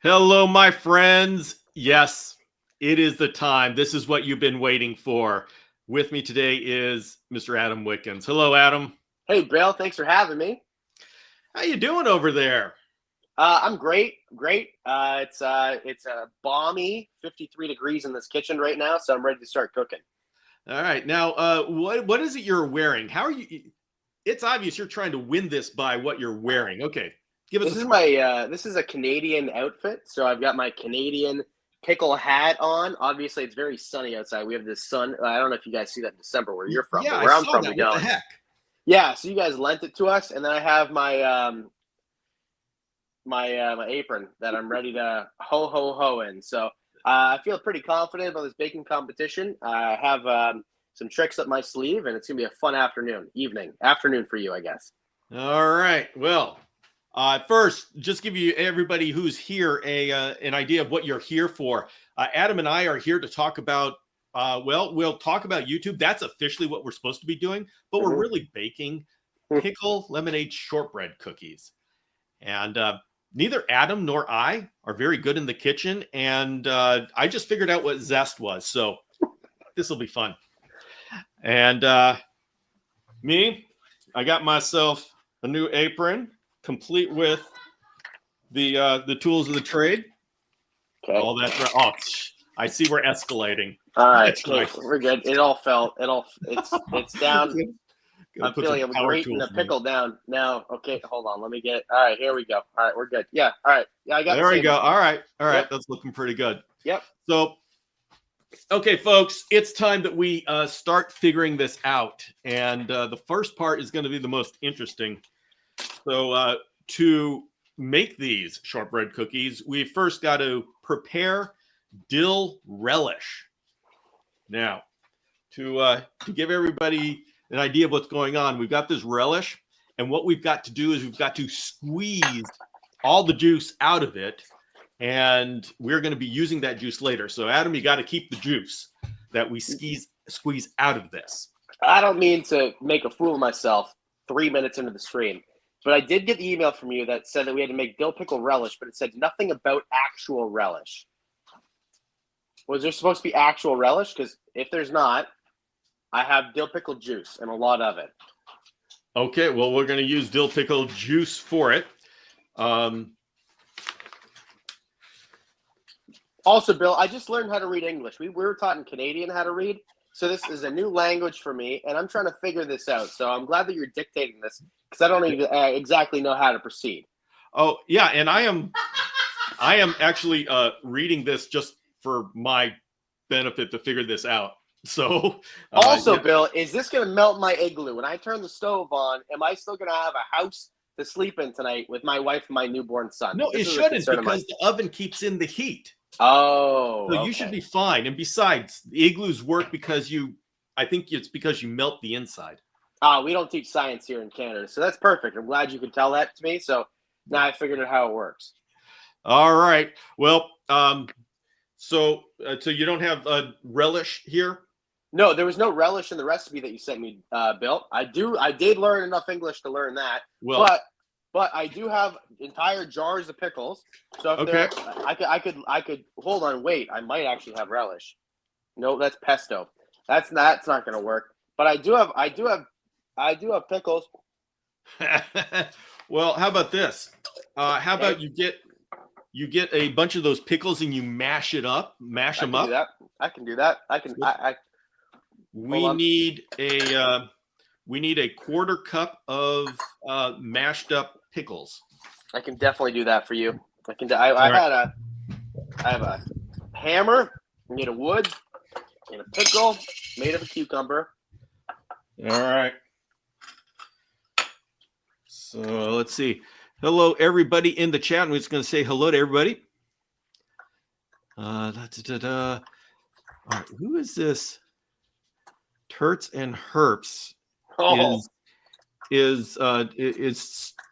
Hello, my friends. Yes, it is the time. This is what you've been waiting for. With me today is Mr. Adam Wickens. Hello, Adam. Hey, Bill, thanks for having me. How you doing over there? I'm great, great. It's a balmy 53 degrees in this kitchen right now, so I'm ready to start cooking. All right. Now, what is it you're wearing? How are you? It's obvious you're trying to win this by what you're wearing. Okay, give us This a is twist. my this is a Canadian outfit, so I've got my Canadian pickle hat on. Obviously, it's very sunny outside. We have this sun. I don't know if you guys see that in December where you're from, Yeah, but I where I'm saw from, we that. What the don't. heck? Yeah, so you guys lent it to us, and then I have my apron that I'm ready to ho in. So I feel pretty confident about this baking competition. I have some tricks up my sleeve, and it's gonna be a fun afternoon for you, I guess. All right. Well, first, just give you everybody who's here an idea of what you're here for. Adam and I are here to talk about. We'll talk about YouTube. That's officially what we're supposed to be doing, but we're Mm-hmm. really baking pickle lemonade shortbread cookies. And neither Adam nor I are very good in the kitchen, and I just figured out what zest was, so this will be fun. And me, I got myself a new apron, complete with the tools of the trade. Okay. Oh, that's right. Oh, I see we're escalating. All right. That's Okay. right. We're good. It's down. Gonna I'm put some feeling I'm power grating tools the in there. pickle down now. Okay. Hold on. Let me get. All right. Here we go. All right. We're good. Yeah. All right. Yeah. I got the There we same go. machine. All right. Yep. That's looking pretty good. Yep. So, okay, folks, it's time that we start figuring this out. And the first part is going to be the most interesting. So, to make these shortbread cookies, we first got to prepare dill relish. Now, to give everybody an idea of what's going on, we've got this relish, and what we've got to do is we've got to squeeze all the juice out of it, and we're going to be using that juice later. So, Adam, you got to keep the juice that we squeeze out of this. I don't mean to make a fool of myself 3 minutes into the stream, but I did get the email from you that said that we had to make dill pickle relish, but it said nothing about actual relish. Was there supposed to be actual relish? Because if there's not, I have dill pickle juice and a lot of it. Okay, well, we're going to use dill pickle juice for it. Also, Bill, I just learned how to read English. We were taught in Canadian how to read, so this is a new language for me, and I'm trying to figure this out. So I'm glad that you're dictating this because I don't even exactly know how to proceed. Oh, yeah, and I am actually reading this just for my benefit to figure this out. So, Also, yeah. Bill, is this going to melt my igloo? When I turn the stove on, am I still going to have a house to sleep in tonight with my wife and my newborn son? No, This it is a shouldn't concern of mine. because the oven keeps in the heat. Oh, So okay. you should be fine. And besides, the igloos work because I think it's because you melt the inside. We don't teach science here in Canada, so that's perfect. I'm glad you could tell that to me. So now I figured out how it works. All right. Well, so you don't have relish here? No, there was no relish in the recipe that you sent me, Bill. I did learn enough English to learn that. Well, but I do have entire jars of pickles. So if okay. I could hold on, wait. I might actually have relish. No, that's pesto. That's not going to work. But I do have pickles. Well, how about this? How Okay. about you get a bunch of those pickles and you mash them up. I can do that. I can do that. We need a quarter cup of mashed up pickles. I can definitely do that for you. I have a hammer. I need a wood and a pickle made of a cucumber. All right. So let's see. Hello, everybody in the chat. I'm just going to say hello to everybody. All right, who is this? Turts and Herps is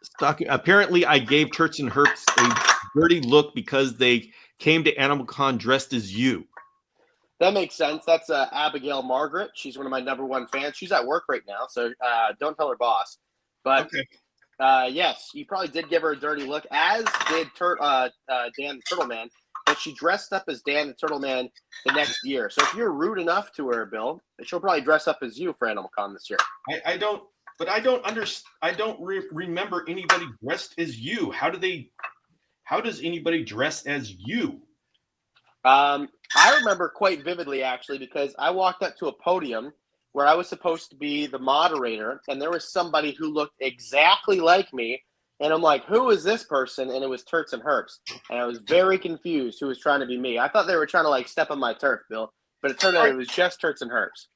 stalking. Apparently, I gave Turts and Herps a dirty look because they came to Animal Con dressed as you. That makes sense. That's Abigail Margaret. She's one of my #1 fans. She's at work right now, so don't tell her boss. But okay. Yes, you probably did give her a dirty look, as did Dan the Turtle Man. But she dressed up as Dan the Turtle Man the next year. So if you're rude enough to her, Bill, she'll probably dress up as you for AnimalCon this year. I don't remember anybody dressed as you. How does anybody dress as you? I remember quite vividly, actually, because I walked up to a podium where I was supposed to be the moderator, and there was somebody who looked exactly like me. And I'm like, who is this person? And it was Turts and Herps. And I was very confused who was trying to be me. I thought they were trying to, like, step on my turf, Bill. But it turned out it was just Turts and Herps.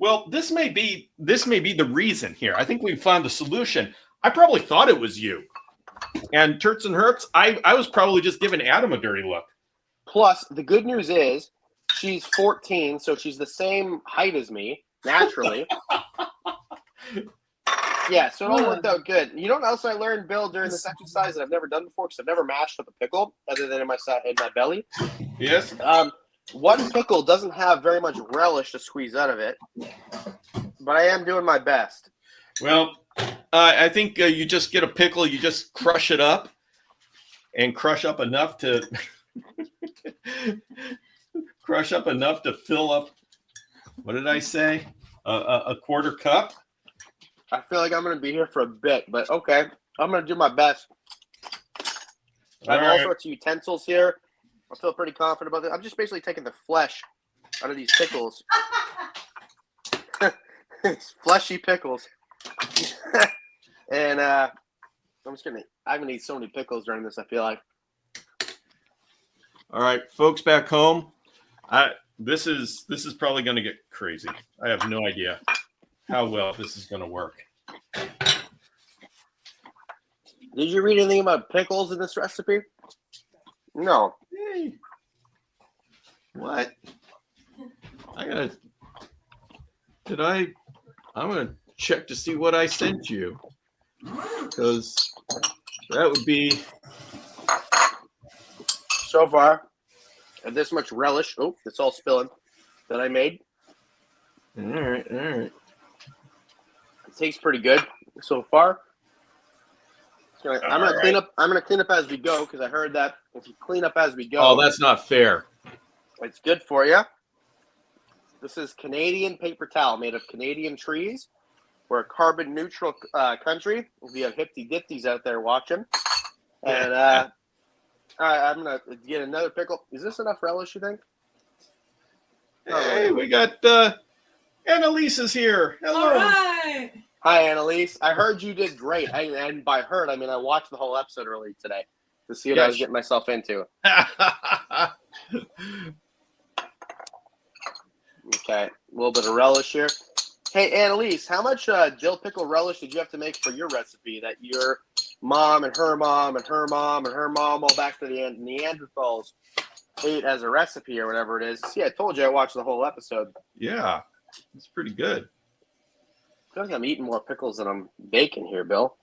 Well, this may be the reason here. I think we found the solution. I probably thought it was you. And Turts and Herps, I was probably just giving Adam a dirty look. Plus, the good news is she's 14, so she's the same height as me, naturally. Yeah, so it all worked out good. You know what else I learned, Bill, during this exercise that I've never done before? Because I've never mashed up a pickle other than in my belly. Yes. One pickle doesn't have very much relish to squeeze out of it, but I am doing my best. Well, I think you just get a pickle, you just crush it up, and crush up enough to fill up. What did I say? A quarter cup. I feel like I'm going to be here for a bit, but okay. I'm going to do my best. I have all sorts of utensils here. I feel pretty confident about this. I'm just basically taking the flesh out of these pickles. These fleshy pickles. And I'm going to eat so many pickles during this, I feel like. All right, folks back home, this is probably going to get crazy. I have no idea how well this is going to work. Did you read anything about pickles in this recipe? No. Hey. What? I'm going to check to see what I sent you. Because that would be... So far, and this much relish. Oh, it's all spilling that I made. All right. It tastes pretty good so far. I'm gonna clean up. I'm gonna clean up as we go because I heard that if you clean up as we go, oh, that's not fair. It's good for you. This is Canadian paper towel made of Canadian trees. We're a carbon neutral country. We have hipty dipties out there watching, and all right, I'm gonna get another pickle. Is this enough relish, you think? Hey, we got Annalise is here. Hello. All right. Hi, Annalise. I heard you did great. And by heard, I mean I watched the whole episode early today to see what I was getting myself into. Okay, a little bit of relish here. Hey, Annalise, how much dill pickle relish did you have to make for your recipe that your mom and her mom and her mom and her mom all back to the Neanderthals ate as a recipe or whatever it is? See, I told you I watched the whole episode. Yeah, it's pretty good. I feel like I'm eating more pickles than I'm baking here, Bill.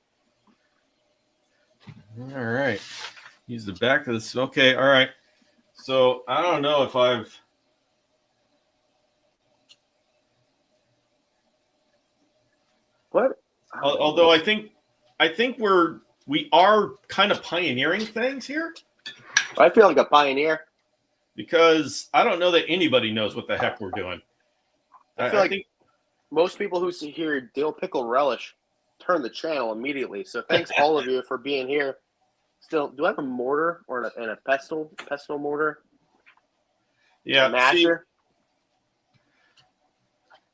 All right. Use the back of this. Okay, all right. So I don't know if I've... What? Although I think we are kind of pioneering things here. I feel like a pioneer. Because I don't know that anybody knows what the heck we're doing. I feel like most people who hear dill pickle relish turn the channel immediately. So thanks all of you for being here. Still, do I have a mortar or a pestle mortar? Yeah, a masher.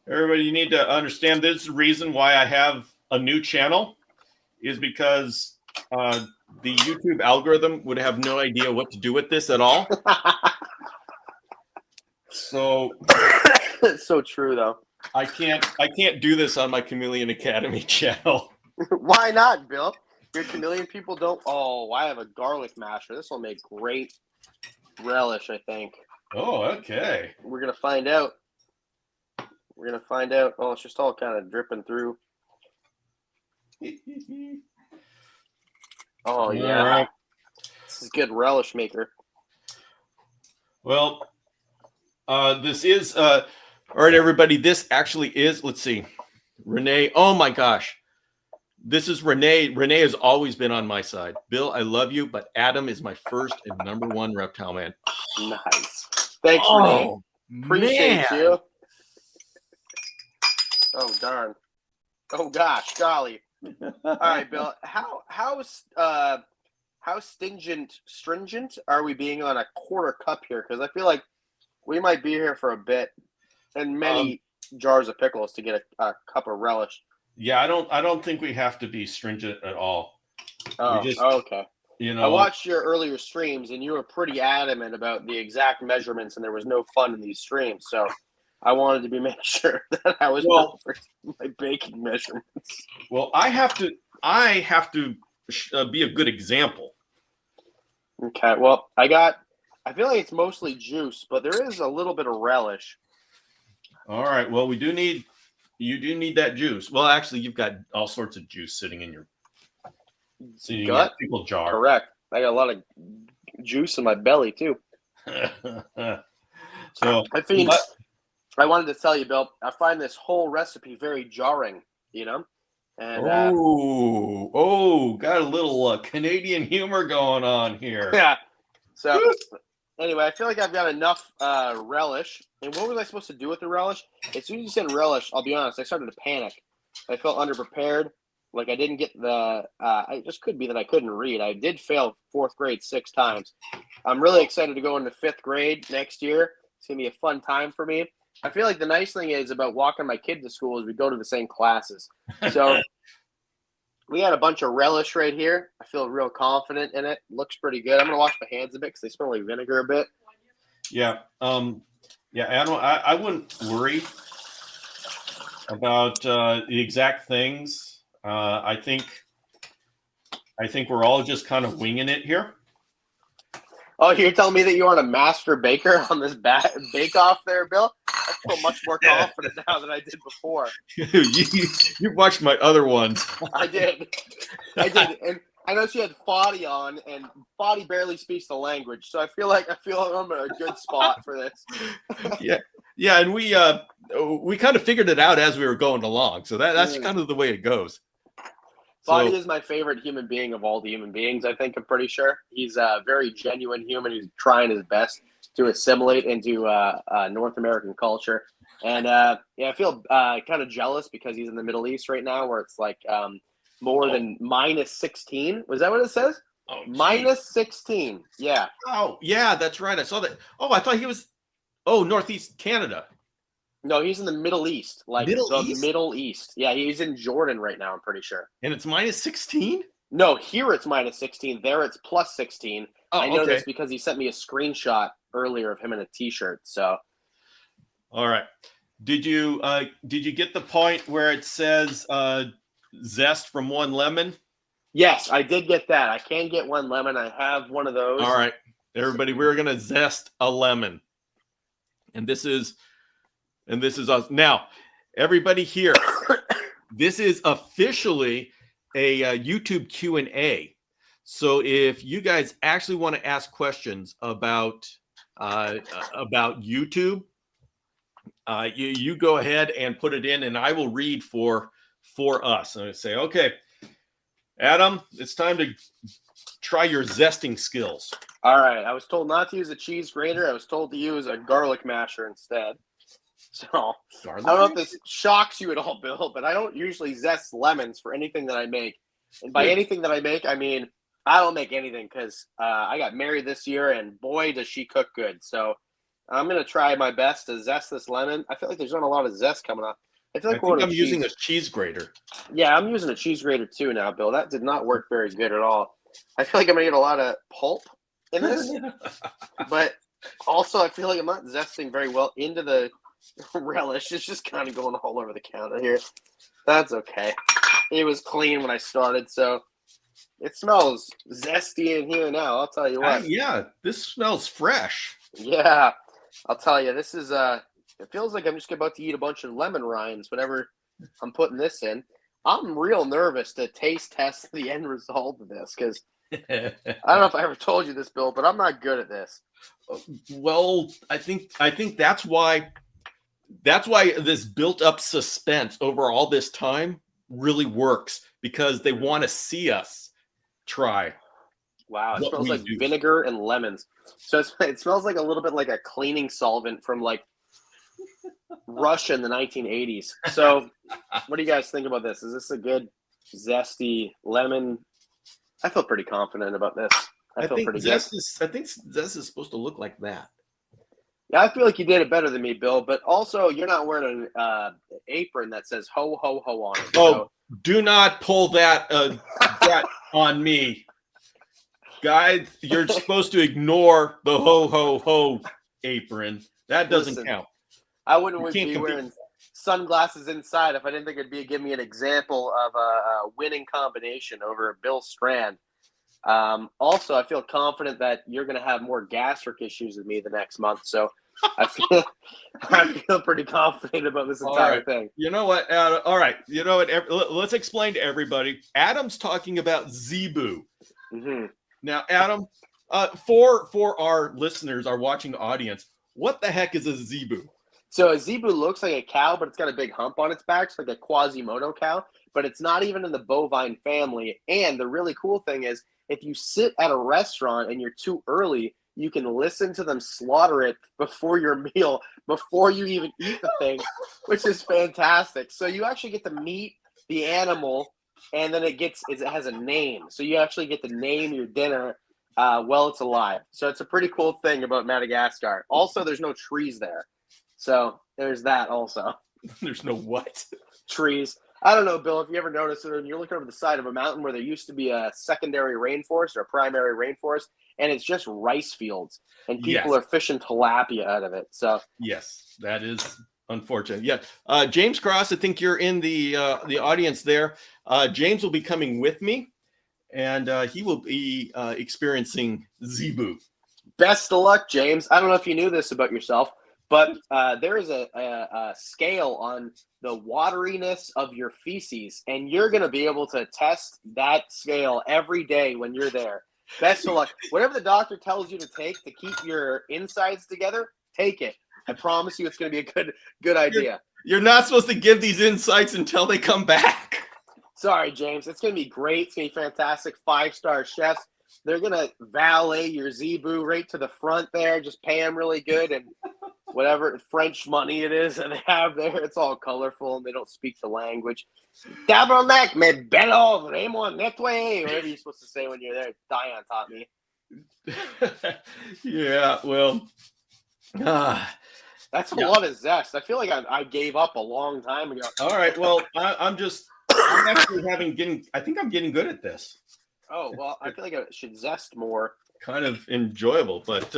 Everybody, you need to understand this is the reason why I have a new channel is because the YouTube algorithm would have no idea what to do with this at all. So it's so true though. I can't do this on my Chameleon Academy channel. Why not, Bill? Your chameleon people don't. Oh, I have a garlic masher. This will make great relish, I think. Oh, okay. We're gonna find out. Oh, it's just all kind of dripping through. Oh yeah, right. This is good relish maker. Well, this is all right, everybody. This actually is. Let's see, Renee. Oh my gosh, This is Renee. Renee has always been on my side. Bill, I love you, but Adam is my first and number one reptile man. Nice. Thanks, Renee. Appreciate man. you. Oh darn. Oh gosh, golly. All right, Bill. How stringent are we being on a quarter cup here? Because I feel like we might be here for a bit, and many jars of pickles to get a cup of relish. Yeah, I don't think we have to be stringent at all. Oh, okay. You know, I watched your earlier streams, and you were pretty adamant about the exact measurements, and there was no fun in these streams. So I wanted to make sure that I was perfect in my baking measurements. Well, I have to be a good example. Okay. Well, I feel like it's mostly juice, but there is a little bit of relish. All right. Well, you do need that juice. Well, actually, you've got all sorts of juice sitting in your pickle jar. Correct. I got a lot of juice in my belly too. So I wanted to tell you, Bill, I find this whole recipe very jarring, and got a little Canadian humor going on here. Yeah. So anyway, I feel like I've got enough relish. And what was I supposed to do with the relish? As soon as you said relish, I'll be honest, I started to panic. I felt underprepared. Like I didn't get it just could be that I couldn't read. I did fail 4th grade 6 times. I'm really excited to go into 5th grade next year. It's going to be a fun time for me. I feel like the nice thing is about walking my kid to school is we go to the same classes. So we got a bunch of relish right here. I feel real confident in it. Looks pretty good. I'm going to wash my hands a bit because they smell like vinegar a bit. Yeah. Adam, I wouldn't worry about the exact things. I think we're all just kind of winging it here. Oh, you're telling me that you aren't a master baker on this bake-off there, Bill? I feel much more confident now than I did before. You watched my other ones. I did. And I know she had Foddy on, and Foddy barely speaks the language, so I feel like I'm in a good spot for this. Yeah, and we kind of figured it out as we were going along, so that's kind of the way it goes. Foddy is my favorite human being of all the human beings, I think. I'm pretty sure. He's a very genuine human who's trying his best to assimilate into North American culture. And, I feel kind of jealous because he's in the Middle East right now where it's like more than minus 16. Was that what it says? Minus 16. Yeah. Oh, yeah, that's right. I saw that. Oh, I thought he was Northeast Canada. No, he's in the Middle East. Middle East. Yeah, he's in Jordan right now, I'm pretty sure. And it's minus 16? No, here it's minus 16. There it's plus 16. Oh, I know this because he sent me a screenshot earlier of him in a t-shirt. So, all right. Did you get the point where it says zest from 1 lemon? Yes, I did get that. I can get 1 lemon. I have one of those. All right, everybody, we're gonna zest a lemon, and this is us. Now, everybody here, this is officially a YouTube Q&A. So if you guys actually want to ask questions about YouTube, you go ahead and put it in, and I will read for us. And I say, okay, Adam, it's time to try your zesting skills. All right. I was told not to use a cheese grater. I was told to use a garlic masher instead. So I don't know if this shocks you at all, Bill, but I don't usually zest lemons for anything that I make. And by anything that I make, I mean I don't make anything because I got married this year, and boy, does she cook good. So I'm going to try my best to zest this lemon. I feel like there's not a lot of zest coming up. I think I'm using a cheese grater. Yeah, I'm using a cheese grater too now, Bill. That did not work very good at all. I feel like I'm going to get a lot of pulp in this. But also, I feel like I'm not zesting very well into the relish. It's just kind of going all over the counter here. That's okay. It was clean when I started, so it smells zesty in here now. I'll tell you what. Yeah, this smells fresh. Yeah, I'll tell you. This is it feels like I'm just about to eat a bunch of lemon rinds whenever I'm putting this in. I'm real nervous to taste test the end result of this because I don't know if I ever told you this, Bill, but I'm not good at this. Well, I think that's why this built up suspense over all this time really works, because they want to see us try. Wow, it What smells we like do. vinegar and lemons. So it smells like a little bit like a cleaning solvent from like Russia in the 1980s. So what do you guys think about this? Is this a good zesty lemon? I feel pretty confident about this. I feel pretty good. I think zest is supposed to look like that. Yeah, I feel like you did it better than me, Bill. But also, you're not wearing an apron that says "ho ho ho" on it. Oh, do not pull that on me, guys. You're supposed to ignore the "ho ho ho" apron. That doesn't count. I wouldn't be wearing sunglasses inside if I didn't think it'd give me an example of a winning combination over Bill Strand. Also, I feel confident that you're going to have more gastric issues than me the next month. So I feel pretty confident about this entire thing. You know what? All right. You know what? Let's explain to everybody. Adam's talking about zebu. Mm-hmm. Now, Adam, for our listeners, our watching audience, what the heck is a zebu? So a zebu looks like a cow, but it's got a big hump on its back. It's like a Quasimodo cow, but it's not even in the bovine family. And the really cool thing is, if you sit at a restaurant and you're too early, you can listen to them slaughter it before your meal, before you even eat the thing, which is fantastic. So you actually get to meet the animal, and then it has a name. So you actually get to name your dinner while it's alive. So it's a pretty cool thing about Madagascar. Also, there's no trees there. So there's that also. There's no what? Trees. I don't know, Bill, if you ever noticed it, and you're looking over the side of a mountain where there used to be a secondary rainforest or a primary rainforest, and it's just rice fields, and people are fishing tilapia out of it. So yes, that is unfortunate. Yeah, James Cross, I think you're in the audience there. James will be coming with me, and he will be experiencing zebu. Best of luck, James. I don't know if you knew this about yourself, but there is a scale on the wateriness of your feces, and you're going to be able to test that scale every day when you're there. Best of luck. Whatever the doctor tells you to take to keep your insides together, take it. I promise you it's going to be a good idea. You're not supposed to give these insights until they come back. Sorry, James. It's going to be great. It's going to be fantastic. 5-star chefs. They're going to valet your zebu right to the front there. Just pay them really good, and whatever French money it is that they have there, it's all colorful, and they don't speak the language. Tabernacle, me bello, Raymond Netway, whatever you're supposed to say when you're there. Diane taught me. Yeah, well, that's a lot of zest. I feel like I gave up a long time ago. All right, well, I'm actually I think I'm getting good at this. Oh, well, I feel like I should zest more. Kind of enjoyable, but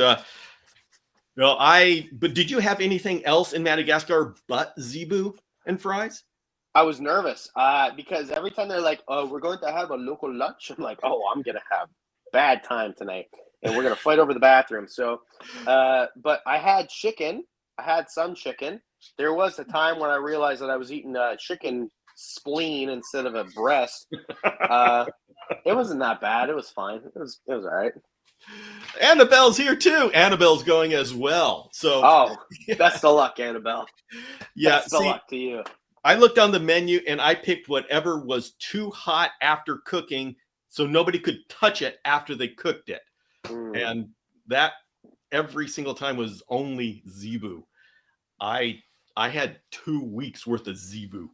but did you have anything else in Madagascar but zebu and fries? I was nervous because every time they're like, "Oh, we're going to have a local lunch," I'm like, "Oh, I'm gonna have bad time tonight, and we're gonna fight over the bathroom." So, but I had chicken. I had some chicken. There was a time when I realized that I was eating a chicken spleen instead of a breast. It wasn't that bad. It was fine. It was all right. Annabelle's here too. Annabelle's going as well. So best of luck, Annabelle. Yeah, best of luck to you. I looked on the menu and I picked whatever was too hot after cooking, so nobody could touch it after they cooked it. And that every single time was only zebu. I had 2 weeks worth of zebu.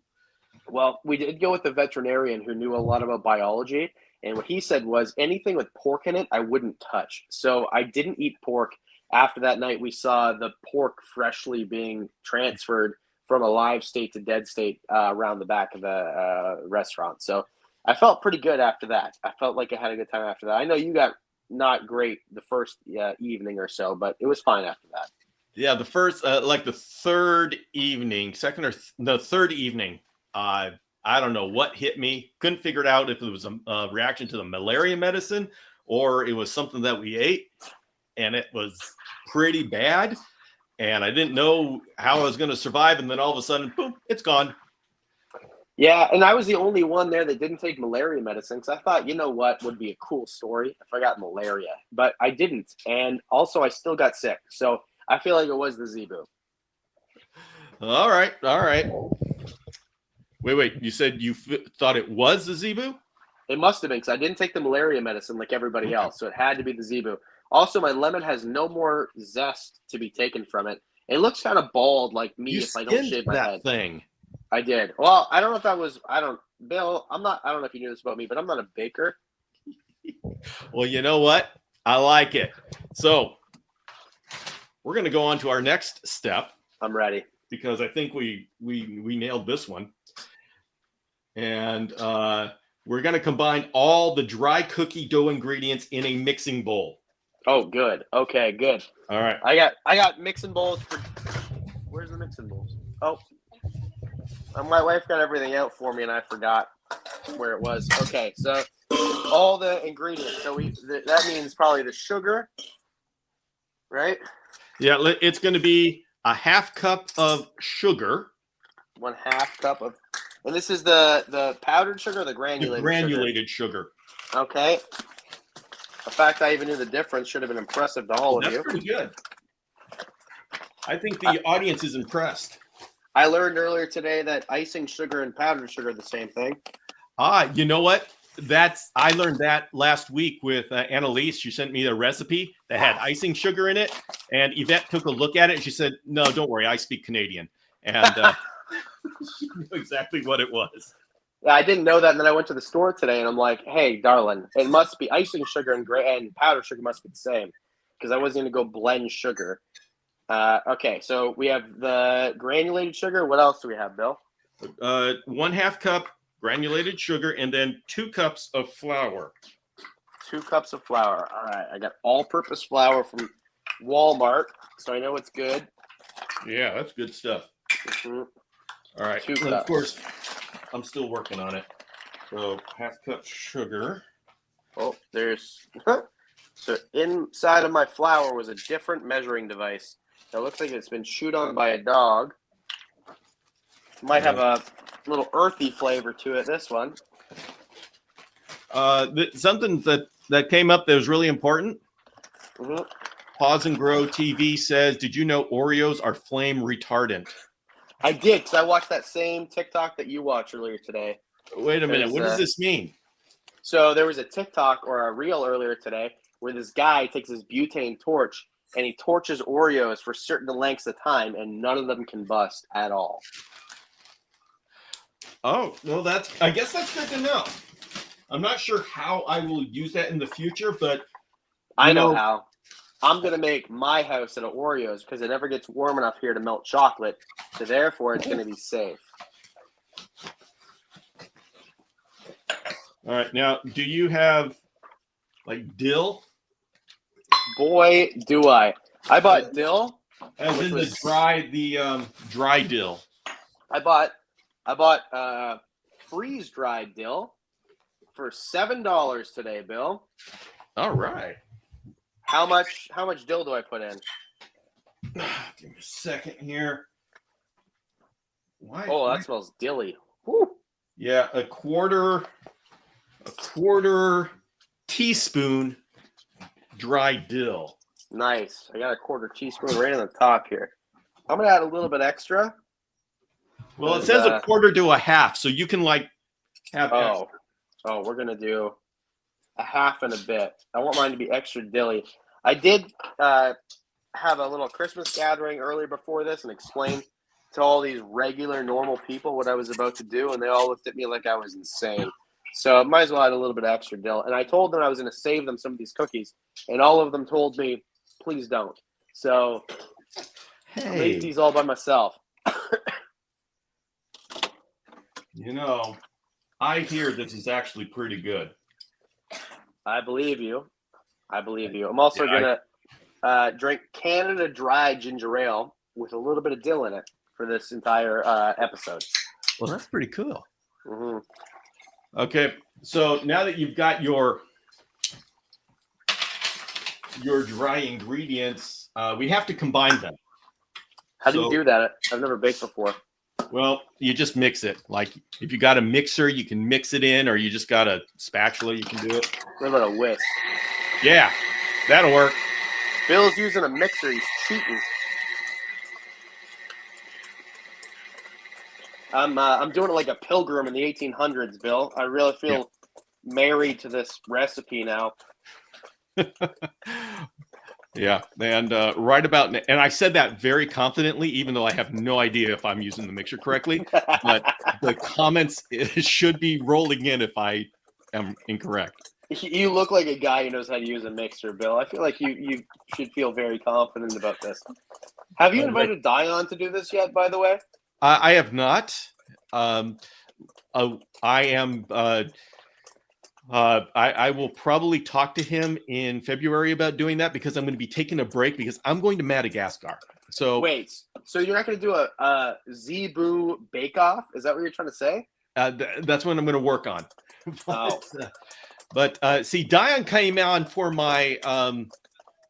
Well, we did go with the veterinarian who knew a lot about biology, and what he said was anything with pork in it, I wouldn't touch. So I didn't eat pork. After that night, we saw the pork freshly being transferred from a live state to dead state around the back of the restaurant. So I felt pretty good after that. I felt like I had a good time after that. I know you got not great the first evening or so, but it was fine after that. Yeah, the first, like the third evening, third evening, I don't know what hit me. Couldn't figure it out if it was a reaction to the malaria medicine or it was something that we ate, and it was pretty bad. And I didn't know how I was going to survive. And then all of a sudden, boom, it's gone. Yeah, and I was the only one there that didn't take malaria medicine because I thought, you know what would be a cool story if I got malaria. But I didn't. And also, I still got sick. So I feel like it was the zebu. All right. Wait. You said you thought it was the zebu? It must have been because I didn't take the malaria medicine like everybody else, so it had to be the zebu. Also, my lemon has no more zest to be taken from it. It looks kind of bald like me You if I don't skinned shave my that head. thing. I did. Well, I don't know if that was. Bill. I don't know if you knew this about me, but I'm not a baker. Well, you know what? I like it. So we're going to go on to our next step. I'm ready because I think we nailed this one. And we're going to combine all the dry cookie dough ingredients in a mixing bowl. Oh, good. Okay, good. All right. I got mixing bowls for. Where's the mixing bowls? Oh, my wife got everything out for me, and I forgot where it was. Okay, so all the ingredients. So that means probably the sugar, right? Yeah, it's going to be a half cup of sugar. 1/2 cup of, and this is the powdered sugar or the granulated sugar. Okay. The fact I even knew the difference should have been impressive to all of you. That's pretty good. I think the audience is impressed. I learned earlier today that icing sugar and powdered sugar are the same thing. You know what? I learned that last week with Annalise. She sent me a recipe that had icing sugar in it, and Yvette took a look at it and she said, "No, don't worry, I speak Canadian," and she knew exactly what it was. I didn't know that, and then I went to the store today, and I'm like, "Hey, darling, it must be icing sugar and powdered sugar must be the same," because I wasn't going to go blend sugar. Okay, so we have the granulated sugar. What else do we have, Bill? 1/2 cup granulated sugar, and then 2 cups of flour. 2 cups of flour. All right, I got all-purpose flour from Walmart, so I know it's good. Yeah, that's good stuff. Mm-hmm. All right, 2 cups. Of course, I'm still working on it. So 1/2 cup sugar. Oh, there's so inside of my flour was a different measuring device. It looks like it's been chewed on by a dog. Might have a little earthy flavor to it, this one. Something that came up that was really important. Mm-hmm. Pause and Grow TV says, "Did you know Oreos are flame retardant?" I did, because I watched that same TikTok that you watched earlier today. Wait a minute. What does this mean? So there was a TikTok or a reel earlier today where this guy takes his butane torch and he torches Oreos for certain lengths of time, and none of them can bust at all. Oh, well, I guess that's good to know. I'm not sure how I will use that in the future, but I know how. I'm going to make my house out of Oreos because it never gets warm enough here to melt chocolate. So therefore, it's going to be safe. All right. Now, do you have like dill? Boy, do I. I bought dill. As in the dry dill. I bought freeze-dried dill for $7 today, Bill. All right. How much dill do I put in? Give me a second here. Why? Oh, that smells dilly. Woo. Yeah, a quarter teaspoon dry dill. Nice. I got a 1/4 teaspoon right on the top here. I'm gonna add a little bit extra. Well, it says 1/4 to 1/2, so you can like have. Oh, we're gonna do 1/2 and a bit. I want mine to be extra dilly. I did have a little Christmas gathering earlier before this and explain to all these regular, normal people what I was about to do, and they all looked at me like I was insane. So I might as well add a little bit of extra dill. And I told them I was going to save them some of these cookies, and all of them told me, please don't. So I made these all by myself. You know, I hear this is actually pretty good. I believe you. I'm also going to drink Canada Dry ginger ale with a little bit of dill in it for this entire episode. Well, that's pretty cool. Mm-hmm. Okay, so now that you've got your dry ingredients, we have to combine them. How do you do that? I've never baked before. Well, you just mix it. Like if you got a mixer, you can mix it in, or you just got a spatula, you can do it. What about a whisk? Yeah, that'll work. Bill's using a mixer. He's cheating. I'm doing it like a pilgrim in the 1800s, Bill. I really feel married to this recipe now. Yeah, and right about, and I said that very confidently, even though I have no idea if I'm using the mixer correctly. But the comments should be rolling in if I am incorrect. You look like a guy who knows how to use a mixer, Bill. I feel like you should feel very confident about this. Have you invited Dion to do this yet, by the way? I have not. I am. I will probably talk to him in February about doing that because I'm going to be taking a break because I'm going to Madagascar. So wait, so you're not going to do a Zebu Bake Off? Is that what you're trying to say? That's what I'm going to work on. But see, Dion came on for my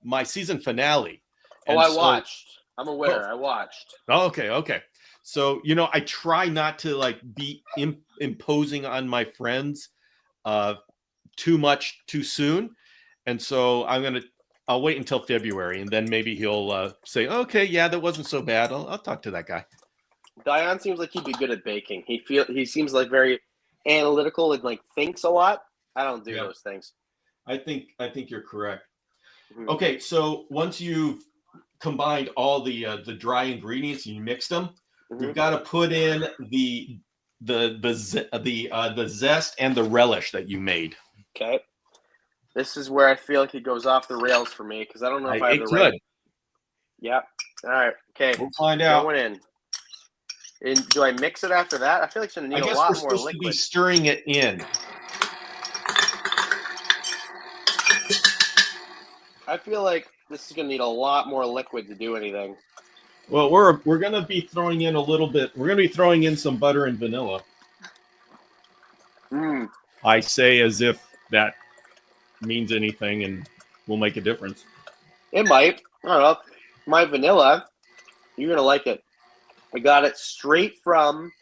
my season finale. Oh, I watched. I'm aware. I watched. Oh, okay. So, I try not to like be imposing on my friends too much too soon. And so I'll wait until February and then maybe he'll say, okay, yeah, that wasn't so bad. I'll talk to that guy. Dion seems like he'd be good at baking. He seems like very analytical and like thinks a lot. I don't do those things. I think you're correct. Mm-hmm. Okay, so once you've combined all the dry ingredients and you mix them, you've got to put in the zest and the relish that you made. Okay, this is where I feel like it goes off the rails for me because I don't know if I have the right. Yeah. All right. Okay. We'll find out. Going in. And do I mix it after that? I feel like it's going to need a lot more liquid. I guess we're supposed to be stirring it in. I feel like this is going to need a lot more liquid to do anything. Well, we're going to be throwing in a little bit. We're going to be throwing in some butter and vanilla. I say as if that means anything and will make a difference. It might. I don't know. My vanilla, you're going to like it. I got it straight from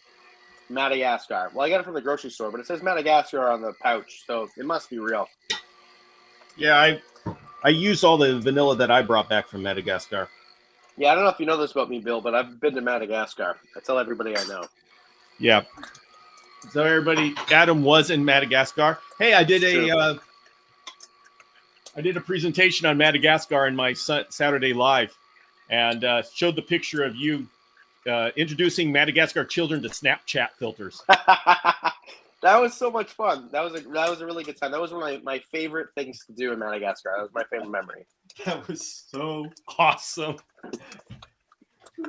Madagascar. Well, I got it from the grocery store, but it says Madagascar on the pouch, so it must be real. Yeah, I used all the vanilla that I brought back from Madagascar. Yeah, I don't know if you know this about me, Bill, but I've been to Madagascar. I tell everybody I know. Yeah. So everybody, Adam was in Madagascar. Hey, I did a presentation on Madagascar in my Saturday Live, and showed the picture of you introducing Madagascar children to Snapchat filters. That was so much fun. That was a really good time. That was one of my favorite things to do in Madagascar. That was my favorite memory. That was so awesome.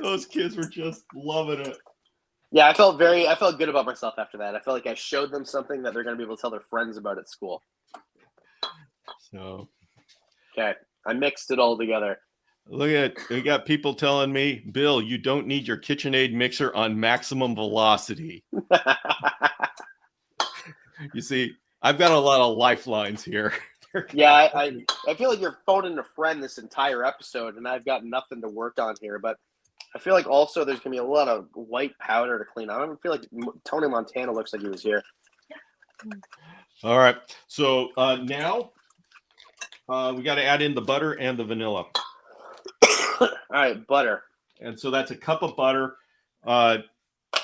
Those kids were just loving it. Yeah, I felt good about myself after that. I felt like I showed them something that they're going to be able to tell their friends about at school. So, okay, I mixed it all together. We got people telling me, Bill, you don't need your KitchenAid mixer on maximum velocity. You see, I've got a lot of lifelines here. Yeah, I feel like you're phoning a friend this entire episode, and I've got nothing to work on here. But I feel like also there's going to be a lot of white powder to clean. I don't feel like Tony Montana looks like he was here. All right. So now we got to add in the butter and the vanilla. All right, butter. And so that's a cup of butter.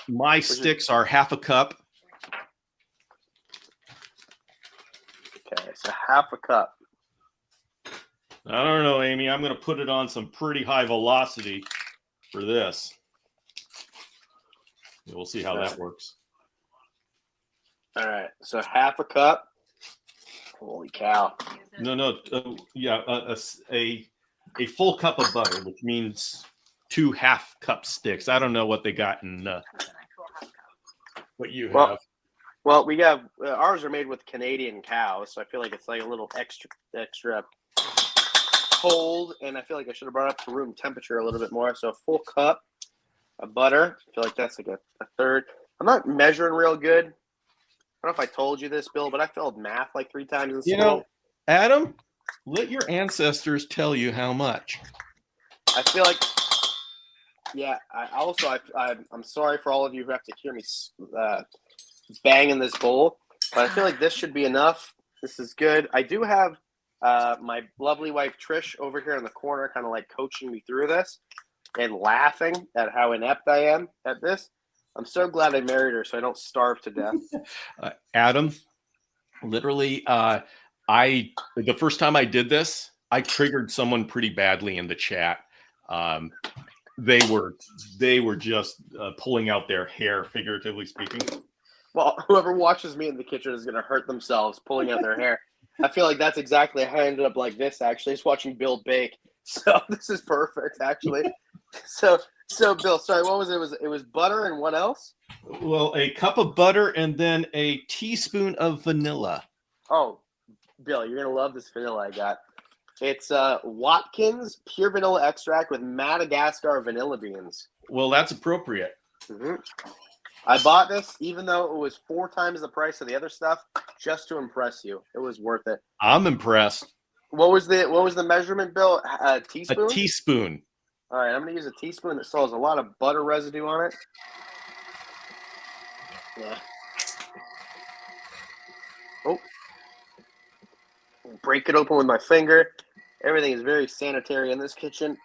My sticks are half a cup. Okay, so half a cup. I don't know, Amy. I'm going to put it on some pretty high velocity for this. We'll see how that works. All right, so half a cup. Holy cow! No. A full cup of butter, which means 2 half-cup sticks. I don't know what they got in what you have. Well, we have ours are made with Canadian cows, so I feel like it's like a little extra cold, and I feel like I should have brought up to room temperature a little bit more. So a full cup of butter. I feel like that's like a third. I'm not measuring real good. I don't know if I told you this, Bill, but I failed math like 3 times in school. Adam, let your ancestors tell you how much. I feel like, yeah. I'm sorry for all of you who have to hear me banging this bowl, but I feel like this should be enough. This is good. I do have my lovely wife Trish over here in the corner, kind of like coaching me through this and laughing at how inept I am at this. I'm so glad I married her so I don't starve to death. Adam, literally, the first time I did this, I triggered someone pretty badly in the chat. They were just pulling out their hair, figuratively speaking. Well, whoever watches me in the kitchen is going to hurt themselves pulling out their hair. I feel like that's exactly how I ended up like this, actually. Just watching Bill bake. So this is perfect, actually. So Bill, sorry, what was it? It was butter and what else? Well, a cup of butter and then a teaspoon of vanilla. Oh, Bill, you're going to love this vanilla I got. It's Watkins pure vanilla extract with Madagascar vanilla beans. Well, that's appropriate. Mm-hmm. I bought this even though it was 4 times the price of the other stuff, just to impress you. It was worth it. I'm impressed. What was the measurement, Bill? A teaspoon? A teaspoon. All right, I'm going to use a teaspoon that still has a lot of butter residue on it. Yeah. Oh. Break it open with my finger. Everything is very sanitary in this kitchen.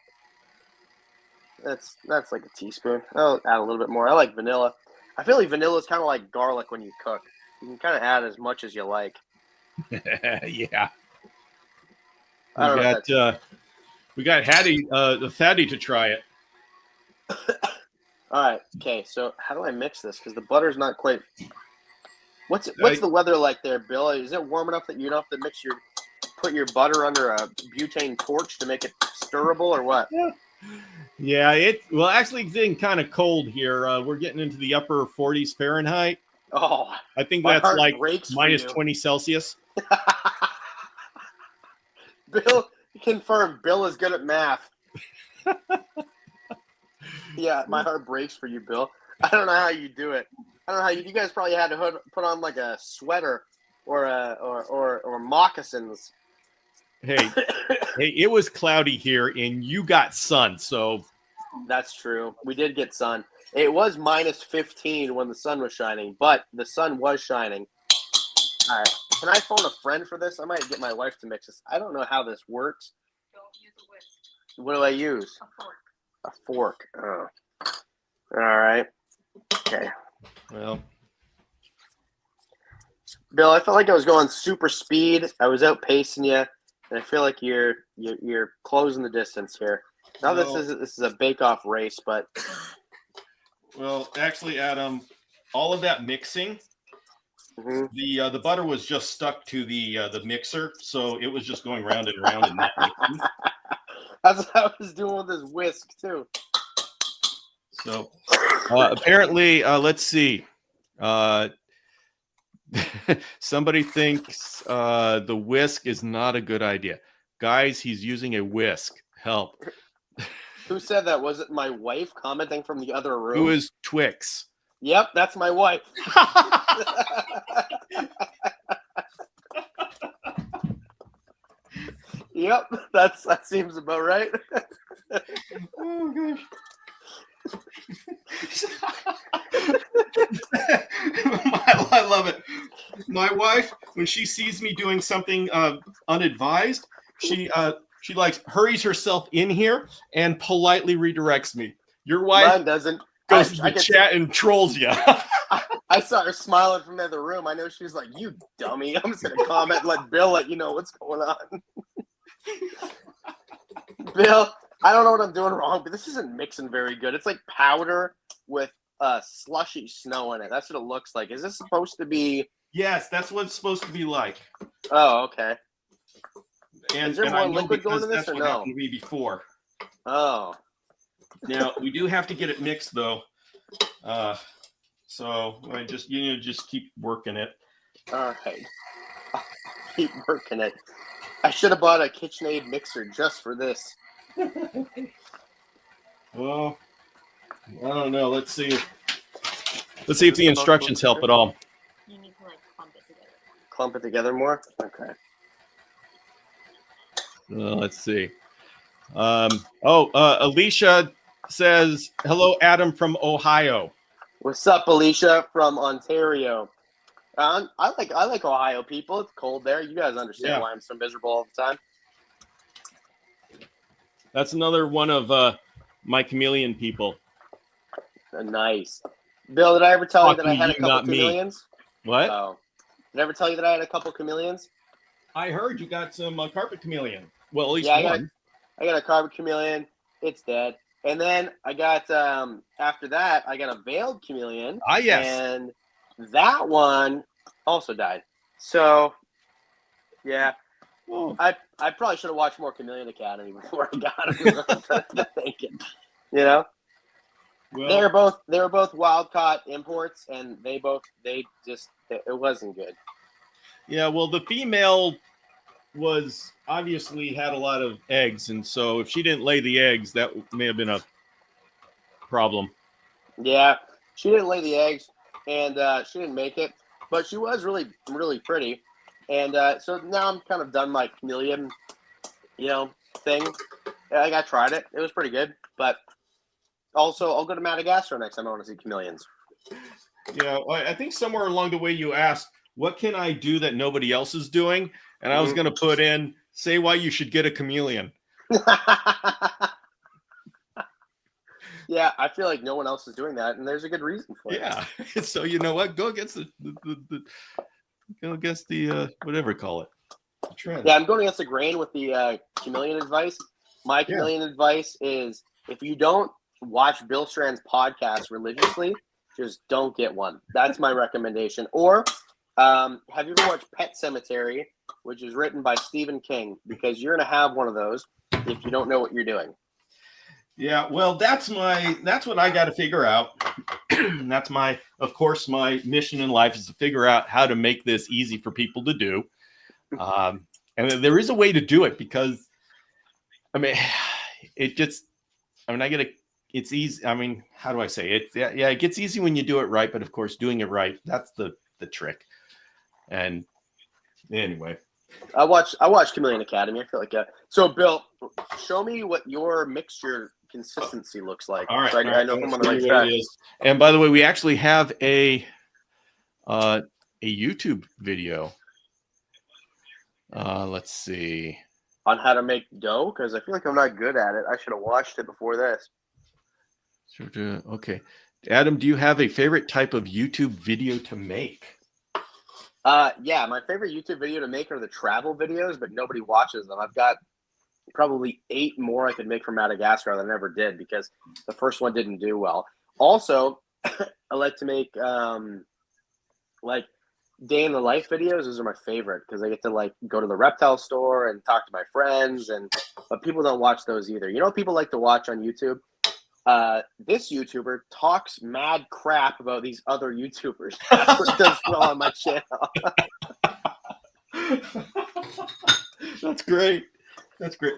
That's like a teaspoon. I'll add a little bit more. I like vanilla. I feel like vanilla is kind of like garlic when you cook. You can kind of add as much as you like. Yeah. We got Hattie, the fatty to try it. All right. Okay. So how do I mix this? Because the butter's not quite. What's the weather like there, Bill? Is it warm enough that you don't have to put your butter under a butane torch to make it stirrable, or what? Yeah, actually it's getting kind of cold here. We're getting into the upper 40s Fahrenheit. Oh, I think that's like minus 20 Celsius. Bill, confirmed. Bill is good at math. Yeah, my heart breaks for you, Bill. I don't know how you do it. I don't know how you guys probably had to put on like a sweater or moccasins. Hey, it was cloudy here and you got sun, so that's true. We did get sun. It was minus 15 when the sun was shining, but the sun was shining. All right. Can I phone a friend for this? I might get my wife to mix this. I don't know how this works. Don't use a whisk. What do I use? A fork. A fork. Oh. All right. Okay. Well, Bill, I felt like I was going super speed. I was outpacing you, and I feel like you're closing the distance here. Now this is a bake-off race, but well, actually, Adam, all of that mixing, the butter was just stuck to the mixer, so it was just going round and round and not mixing. That's what I was doing with this whisk too. So apparently, let's see. Somebody thinks the whisk is not a good idea. Guys, he's using a whisk. Help. Who said that? Was it my wife commenting from the other room? Who is Twix? Yep, that's my wife. Yep, that seems about right. Oh gosh. I love it. My wife, when she sees me doing something unadvised, she hurries herself in here and politely redirects me. Your wife Mine doesn't. goes to the chat and trolls you. I saw her smiling from the other room. I know she was like, "You dummy." I'm just gonna comment and let Bill let you know what's going on. Bill, I don't know what I'm doing wrong, but this isn't mixing very good. It's like powder with slushy snow in it. That's what it looks like. Is this supposed to be? Yes, that's what it's supposed to be like. Oh, okay. And, is there more liquid going to this or no? Happened to me before. Oh. Now we do have to get it mixed though. So I just keep working it. All right. Keep working it. I should have bought a KitchenAid mixer just for this. Well, I don't know. Let's see if the instructions help at all. You need to clump it together. Clump it together more? Okay. Let's see. Alicia says, hello, Adam from Ohio. What's up, Alicia from Ontario? I like Ohio people. It's cold there. You guys understand why I'm so miserable all the time. That's another one of my chameleon people. Nice. Bill, did I ever tell you that I Talking to had a you, couple not me. chameleons? What? Oh. Did I ever tell you that I had a couple chameleons? I heard you got some carpet chameleon. Well, at least Yeah, one. I got a carpet chameleon. It's dead. And then I got after that I got a veiled chameleon. Ah, yes. And that one also died. So yeah. Oh. I probably should have watched more Chameleon Academy before I got him. I'm thinking, you know, Well, they were both wild caught imports, and it wasn't good. yeah. Well, the female was obviously had a lot of eggs, and so if she didn't lay the eggs, that may have been a problem. Yeah, she didn't lay the eggs, and she didn't make it, but she was really, really pretty. And so now I'm kind of done my chameleon, thing. Like I tried it; it was pretty good. But also, I'll go to Madagascar next time I want to see chameleons. Yeah, I think somewhere along the way you asked, "What can I do that nobody else is doing?" And I was going to put in, "Say why you should get a chameleon." Yeah, I feel like no one else is doing that, and there's a good reason for it. Yeah, so you know what? Go against the whatever call it. The trend. Yeah, I'm going against the grain with the chameleon advice. My chameleon advice is if you don't watch Bill Strand's podcast religiously, just don't get one. That's my recommendation. Or have you ever watched Pet Cemetery, which is written by Stephen King? Because you're going to have one of those if you don't know what you're doing. Yeah, well, that's what I got to figure out. That's of course, my mission in life is to figure out how to make this easy for people to do. And there is a way to do it because, it's easy. How do I say it? Yeah, it gets easy when you do it right. But of course, doing it right, that's the trick. And anyway. I watched Chameleon Academy. I feel like so Bill, show me what your mixture consistency looks like. All right, so I know if I'm on the right track. And by the way, we actually have a YouTube video. Let's see. On how to make dough, because I feel like I'm not good at it. I should have watched it before this. Okay. Adam, do you have a favorite type of YouTube video to make? Yeah, my favorite YouTube video to make are the travel videos, but nobody watches them. I've got probably 8 more I could make from Madagascar that I never did because the first one didn't do well. Also, I like to make like day in the life videos. Those are my favorite because I get to go to the reptile store and talk to my friends, but people don't watch those either. You know what people like to watch on YouTube? This YouTuber talks mad crap about these other YouTubers. That's what does well on my channel. That's great.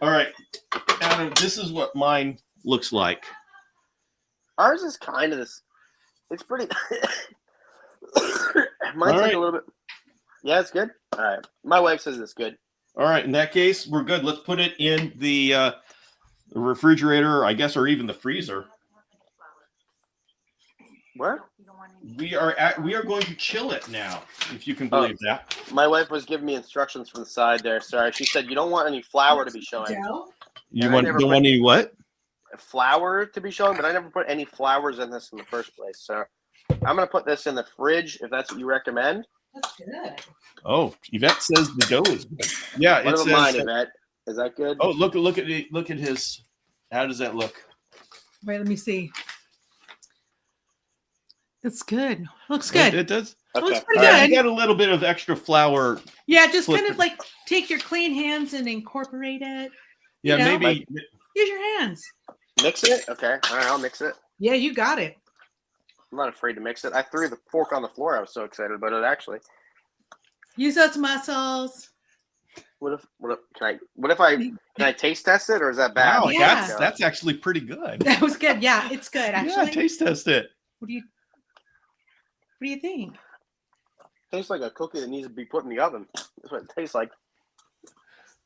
All right, Adam, this is what mine looks like. Ours is kind of this. It's pretty. Mine's a little bit. Yeah, it's good. All right. My wife says it's good. All right. In that case, we're good. Let's put it in the refrigerator, I guess, or even the freezer. What? We are going to chill it now, if you can believe that. My wife was giving me instructions from the side there. Sorry, she said you don't want any flour to be showing. You don't want any what? Flour to be showing, but I never put any flowers in this in the first place. So I'm gonna put this in the fridge if that's what you recommend. That's good. Oh, Yvette says the dough is good. Yeah, What it says. mine, Yvette? Is that good? Oh, look at his. How does that look? Wait, let me see. It's good. Looks good. It does. Okay. Looks pretty All right, good. you got a little bit of extra flour. Yeah, just Flip kind it. of like take your clean hands and incorporate it. Yeah, You know, maybe. Use your hands. Mix it? Okay. All right, I'll mix it. Yeah, you got it. I'm not afraid to mix it. I threw the fork on the floor. I was so excited about it, actually. Use those muscles. Can I taste test it or is that bad? Wow, Yeah. that's actually pretty good. That was good. Yeah, it's good actually. Yeah, taste test it. What do you think? Tastes like a cookie that needs to be put in the oven. That's what it tastes like.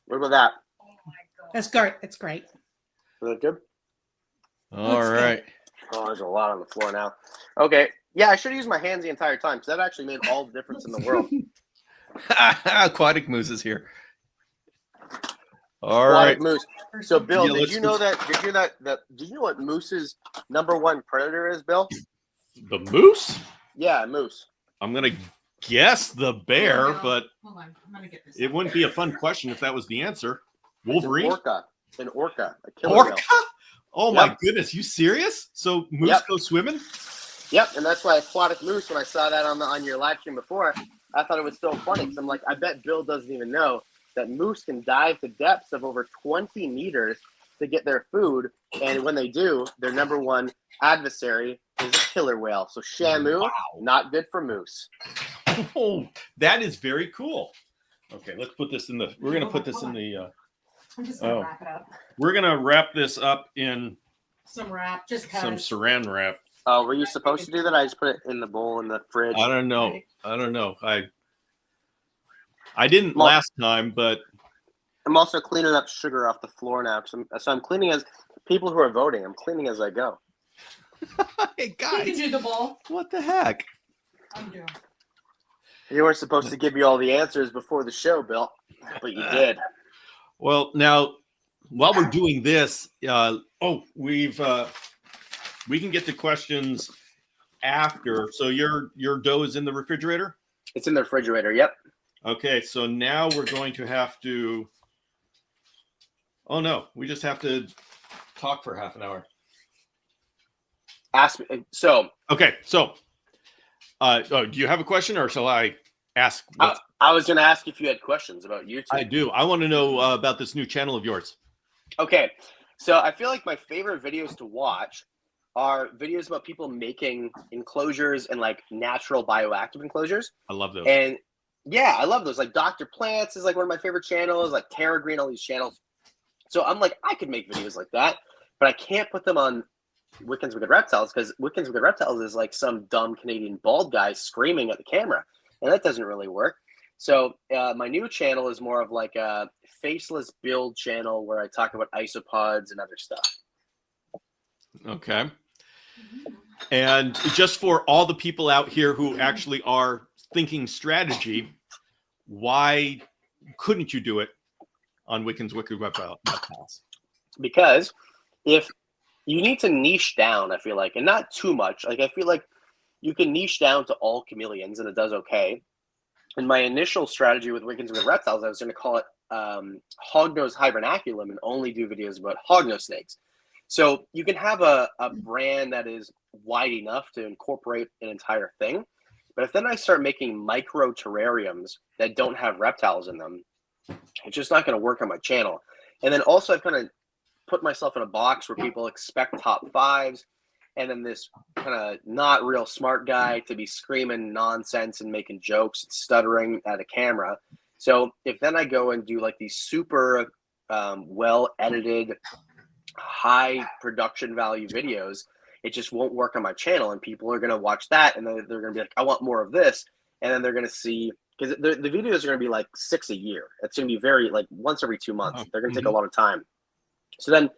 What about that? That's great. It's great. Is that good? All Looks good. right. Oh, there's a lot on the floor now. Okay. Yeah, I should have used my hands the entire time because that actually made all the difference in the world. Aquatic Moose is here. All Aquatic right. moose. So, Bill, Yeah, did you know what moose's number one predator is, Bill? The moose? Yeah, moose. I'm gonna guess the bear, Oh, no. but Hold on. I'm gonna get this. it wouldn't be a fun question if that was the answer. Wolverine? An orca. A killer Orca? whale. Oh my Yep. goodness, you serious? So moose Yep. go swimming? Yep, and that's why aquatic moose. When I saw that on your live stream before, I thought it was so funny because I'm like, I bet Bill doesn't even know that moose can dive to depths of over 20 meters to get their food, and when they do, their number one adversary is a killer whale. So Shamu, Wow. not good for moose. Oh, that is very cool. Okay, let's put this in the. We're gonna put this in the. I'm just gonna oh. wrap it up. We're gonna wrap this up in Some wrap, just some cause. saran wrap. Oh, were you supposed to do that? I just put it in the bowl in the fridge. I don't know. Right. I don't know. I didn't Well- last time, but I'm also cleaning up sugar off the floor now. So I'm cleaning as people who are voting. I'm cleaning as I go. hey You can guys, do the bowl. what the heck? I'm doing. You weren't supposed to give me all the answers before the show, Bill, but you did. Well, now while we're doing this, we can get to questions after. So your dough is in the refrigerator? It's in the refrigerator. Yep. Okay, so now we're going to have to. Oh no, we just have to talk for half an hour. Ask me. So Okay, so do you have a question, or shall I ask? I was going to ask if you had questions about YouTube. I do. I want to know about this new channel of yours. Okay, so I feel like my favorite videos to watch are videos about people making enclosures and like natural bioactive enclosures. I love those. And yeah, I love those. Like Dr. Plants is like one of my favorite channels, like Tara Green, all these channels. So I'm like, I could make videos like that, but I can't put them on Wickens Wicked Reptiles because Wickens Wicked Reptiles is like some dumb Canadian bald guy screaming at the camera, and that doesn't really work. So my new channel is more of like a faceless build channel where I talk about isopods and other stuff. Okay. And just for all the people out here who actually are thinking strategy, why couldn't you do it on Wickens Wicked Reptiles? Because if you need to niche down, I feel like, and not too much. Like I feel like you can niche down to all chameleons and it does okay. And my initial strategy with Wickens Wicked Reptiles, I was going to call it Hognose Hibernaculum and only do videos about hognose snakes. So you can have a brand that is wide enough to incorporate an entire thing. But if then I start making micro terrariums that don't have reptiles in them, it's just not going to work on my channel. And then also I've kind of put myself in a box where people expect top fives. And then this kind of not real smart guy to be screaming nonsense and making jokes and stuttering at a camera. So if then I go and do like these super well edited, high production value videos, it just won't work on my channel. And people are going to watch that and they're going to be like, I want more of this. And then they're going to see, because the videos are going to be like 6 a year. It's going to be very like once every 2 months. They're going to take a lot of time. So then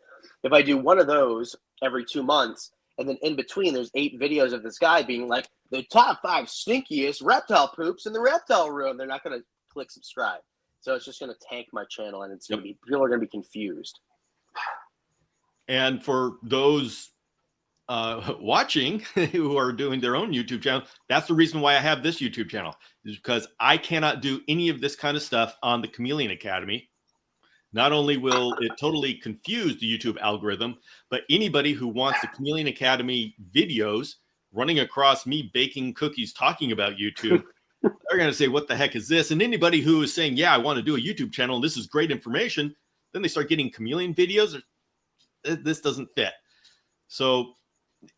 if I do one of those every 2 months, and then in between, there's 8 videos of this guy being like, the top 5 stinkiest reptile poops in the reptile room. They're not going to click subscribe. So it's just going to tank my channel, and it's going to be, people are going to be confused. And for those watching who are doing their own YouTube channel, that's the reason why I have this YouTube channel, is because I cannot do any of this kind of stuff on the Chameleon Academy. Not only will it totally confuse the YouTube algorithm, but anybody who wants the Chameleon Academy videos running across me baking cookies talking about YouTube, they're going to say, what the heck is this? And anybody who is saying, yeah, I want to do a YouTube channel, and this is great information, then they start getting Chameleon videos. This doesn't fit. So,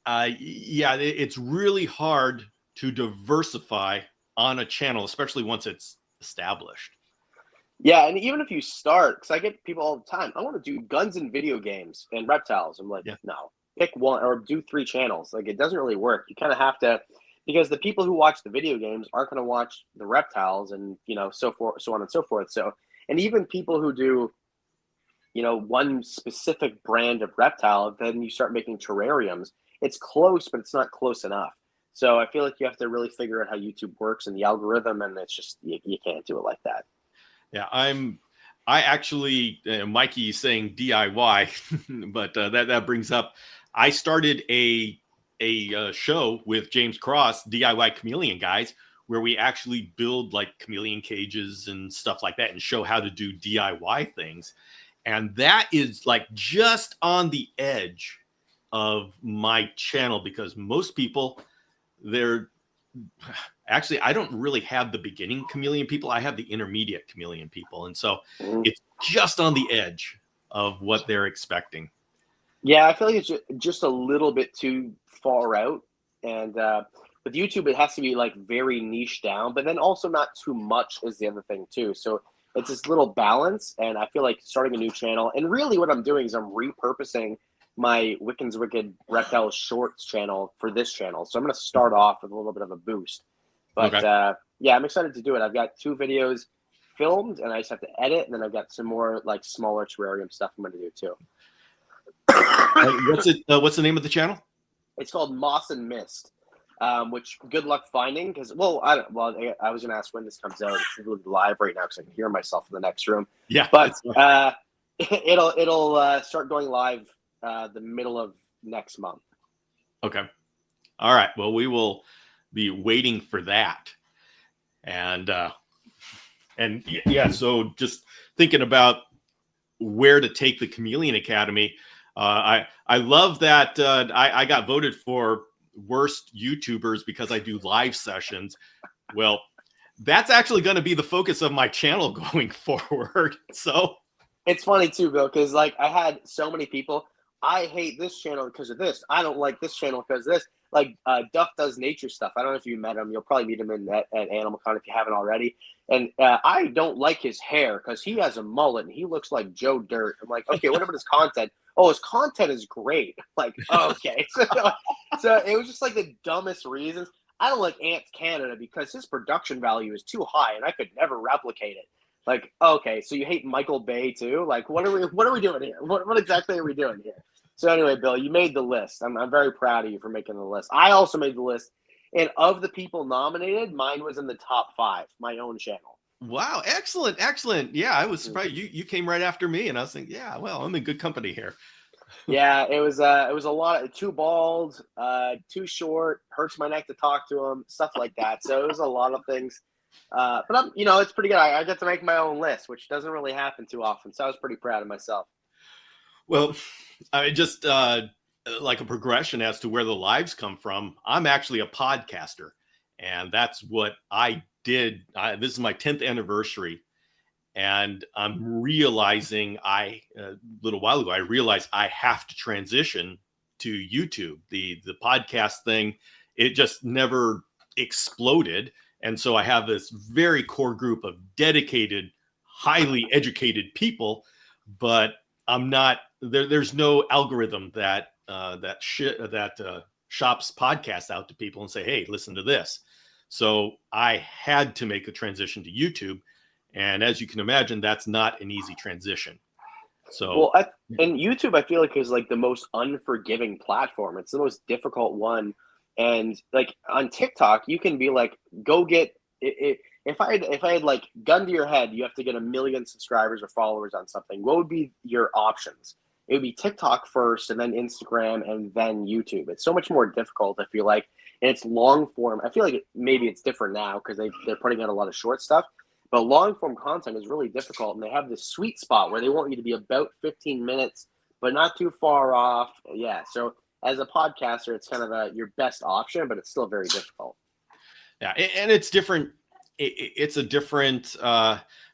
yeah, it's really hard to diversify on a channel, especially once it's established. Yeah, and even if you start, because I get people all the time, I want to do guns and video games and reptiles. I'm like, no, pick one or do 3 channels. Like, it doesn't really work. You kind of have to, because the people who watch the video games aren't going to watch the reptiles and, you know, so on and so forth. So, and even people who do, you know, one specific brand of reptile, then you start making terrariums. It's close, but it's not close enough. So I feel like you have to really figure out how YouTube works and the algorithm, and it's just, you can't do it like that. Yeah, I actually, Mikey is saying DIY, but that brings up, I started a a show with James Cross, DIY Chameleon Guys, where we actually build like chameleon cages and stuff like that and show how to do DIY things. And that is like just on the edge of my channel, because most people, they're actually, I don't really have the beginning chameleon people. I have the intermediate chameleon people. And so it's just on the edge of what they're expecting. Yeah, I feel like it's just a little bit too far out. And with YouTube, it has to be like very niche down, but then also not too much is the other thing too. So it's this little balance. And I feel like starting a new channel, and really what I'm doing is I'm repurposing my Wickens Wicked Reptile Shorts channel for this channel. So I'm going to start off with a little bit of a boost. But yeah, I'm excited to do it. I've got 2 videos filmed, and I just have to edit, and then I've got some more like smaller terrarium stuff I'm going to do too. What's the name of the channel? It's called Moss and Mist, which good luck finding, because I was going to ask when this comes out. It's really live right now because I can hear myself in the next room. Yeah, but it'll start going live the middle of next month. Okay. All right. Well, we will be waiting for that. And yeah, so just thinking about where to take the Chameleon Academy. I love that I got voted for worst YouTubers because I do live sessions. Well, that's actually going to be the focus of my channel going forward. So it's funny too, Bill, because like I had so many people. I hate this channel because of this. I don't like this channel because of this. Like Duff Does Nature Stuff. I don't know if you met him. You'll probably meet him at Animal Con if you haven't already. And I don't like his hair because he has a mullet and he looks like Joe Dirt. I'm like, okay, what about his content? Oh, his content is great. Like, okay. So it was just like the dumbest reasons. I don't like Ants Canada because his production value is too high and I could never replicate it. Like, okay, so you hate Michael Bay too? Like, what are we doing here? What exactly are we doing here? So anyway, Bill, you made the list. I'm very proud of you for making the list. I also made the list. And of the people nominated, mine was in the top 5, my own channel. Wow. Excellent. Excellent. Yeah. I was surprised you came right after me, and I was thinking, yeah, well, I'm in good company here. Yeah, it was a lot of too bald, too short, hurts my neck to talk to him, stuff like that. So it was a lot of things. But it's pretty good. I get to make my own list, which doesn't really happen too often. So I was pretty proud of myself. Well, I mean, just like a progression as to where the lives come from. I'm actually a podcaster, and that's what I did. This is my 10th anniversary, and I'm realizing a little while ago, I realized I have to transition to YouTube. The podcast thing, it just never exploded. And so I have this very core group of dedicated, highly educated people, but I'm not there. There's no algorithm that shops podcasts out to people and say, hey, listen to this. So I had to make a transition to YouTube. And as you can imagine, that's not an easy transition. So, and YouTube, I feel like is like the most unforgiving platform. It's the most difficult one. And like on TikTok, you can be like, go get it. If I had like gun to your head, you have to get 1 million subscribers or followers on something. What would be your options? It would be TikTok first, and then Instagram, and then YouTube. It's so much more difficult, I feel like, and it's long form. I feel like maybe it's different now because they're putting out a lot of short stuff. But long form content is really difficult, and they have this sweet spot where they want you to be about 15 minutes, but not too far off. Yeah, so as a podcaster, it's kind of your best option, but it's still very difficult. Yeah, and it's different. It's a different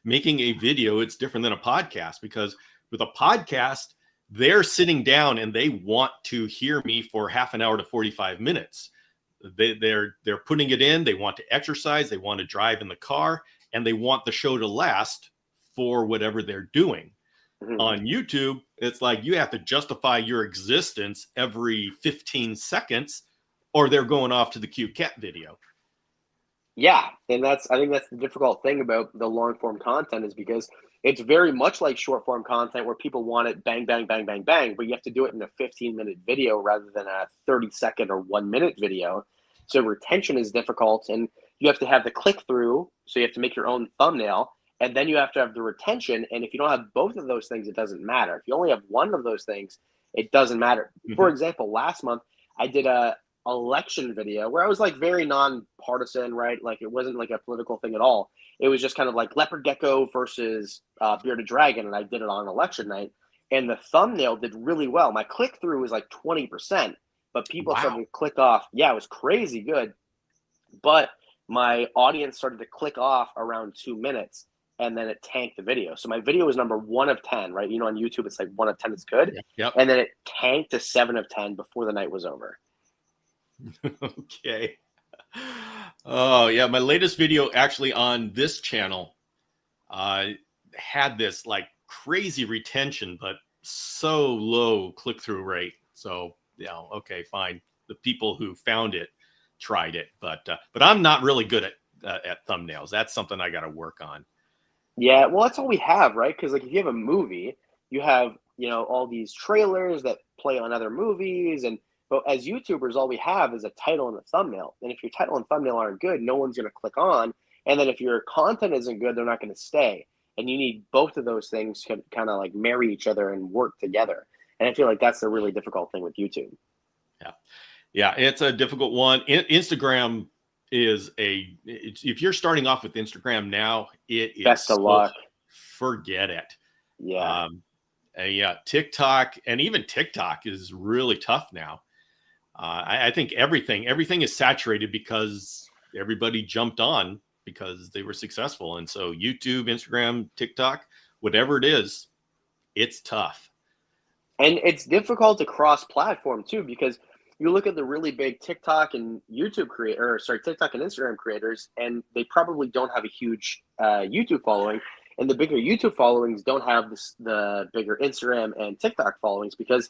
making a video. It's different than a podcast, because with a podcast, they're sitting down and they want to hear me for half an hour to 45 minutes. They're putting it in. They want to exercise. They want to drive in the car, and they want the show to last for whatever they're doing. Mm-hmm. On YouTube, it's like you have to justify your existence every 15 seconds, or they're going off to the cute cat video. Yeah, and I think that's the difficult thing about the long form content, is because it's very much like short form content where people want it bang, bang, bang, bang, bang, but you have to do it in a 15-minute video rather than a 30-second or 1-minute video. So retention is difficult, and you have to have the click through. So you have to make your own thumbnail, and then you have to have the retention. And if you don't have both of those things, it doesn't matter. If you only have one of those things, it doesn't matter. Mm-hmm. For example, last month I did a election video where I was like very non-partisan, right? Like it wasn't like a political thing at all. It was just kind of like leopard gecko versus bearded dragon, and I did it on election night. And the thumbnail did really well. My click through was like 20%, but people Wow. started to click off. Yeah, it was crazy good. But my audience started to click off around 2 minutes, and then it tanked the video. So my video was number 1 of 10, right? You know, on YouTube, it's like 1 of 10 is good. Yep. And then it tanked to 7 of 10 before the night was over. Okay. Oh yeah, my latest video actually on this channel had this like crazy retention, but so low click-through rate. So yeah, okay, fine. The people who found it tried it, but I'm not really good at thumbnails. That's something I got to work on. Yeah, well, that's all we have, right? Because like if you have a movie, you have, you know, all these trailers that play on other movies, and but as YouTubers, all we have is a title and a thumbnail. And if your title and thumbnail aren't good, no one's going to click on. And then if your content isn't good, they're not going to stay. And you need both of those things to kind of like marry each other and work together. And I feel like that's the really difficult thing with YouTube. Yeah, it's a difficult one. Instagram is if you're starting off with Instagram now, it is Best of luck. Forget it. Yeah. Yeah, TikTok, and even TikTok is really tough now. I think everything is saturated because everybody jumped on because they were successful. And so YouTube, Instagram, TikTok, whatever it is, it's tough. And it's difficult to cross platform too, because you look at the really big TikTok and TikTok and Instagram creators, and they probably don't have a huge YouTube following. And the bigger YouTube followings don't have the bigger Instagram and TikTok followings, because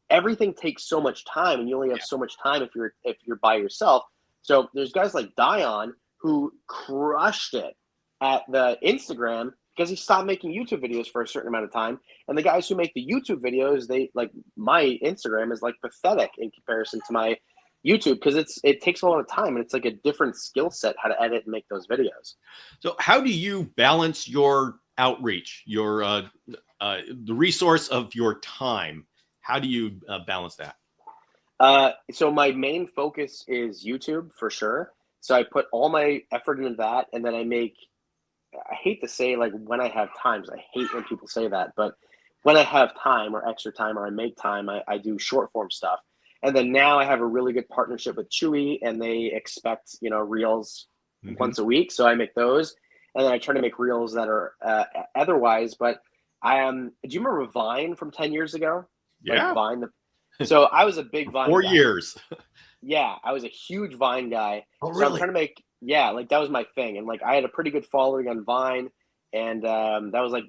everything takes so much time, and you only have so much time if you're by yourself. So there's guys like Dion who crushed it at the Instagram because he stopped making YouTube videos for a certain amount of time. And the guys who make the YouTube videos, they like, my Instagram is like pathetic in comparison to my YouTube, because it takes a lot of time, and it's like a different skill set how to edit and make those videos. So how do you balance your outreach, your the resource of your time? How do you balance that? So my main focus is YouTube for sure. So I put all my effort into that, and then I hate to say like when I have times, I hate when people say that, but when I have time or extra time, or I make time, I do short form stuff. And then now I have a really good partnership with Chewy, and they expect, reels once a week. So I make those, and then I try to make reels that are otherwise. But do you remember Vine from 10 years ago? Yeah. Like Vine. So I was a big Vine 4 guy. years. Yeah, I was a huge Vine guy. Oh, So really? I'm trying to make, like that was my thing. And like I had a pretty good following on Vine. And that was like,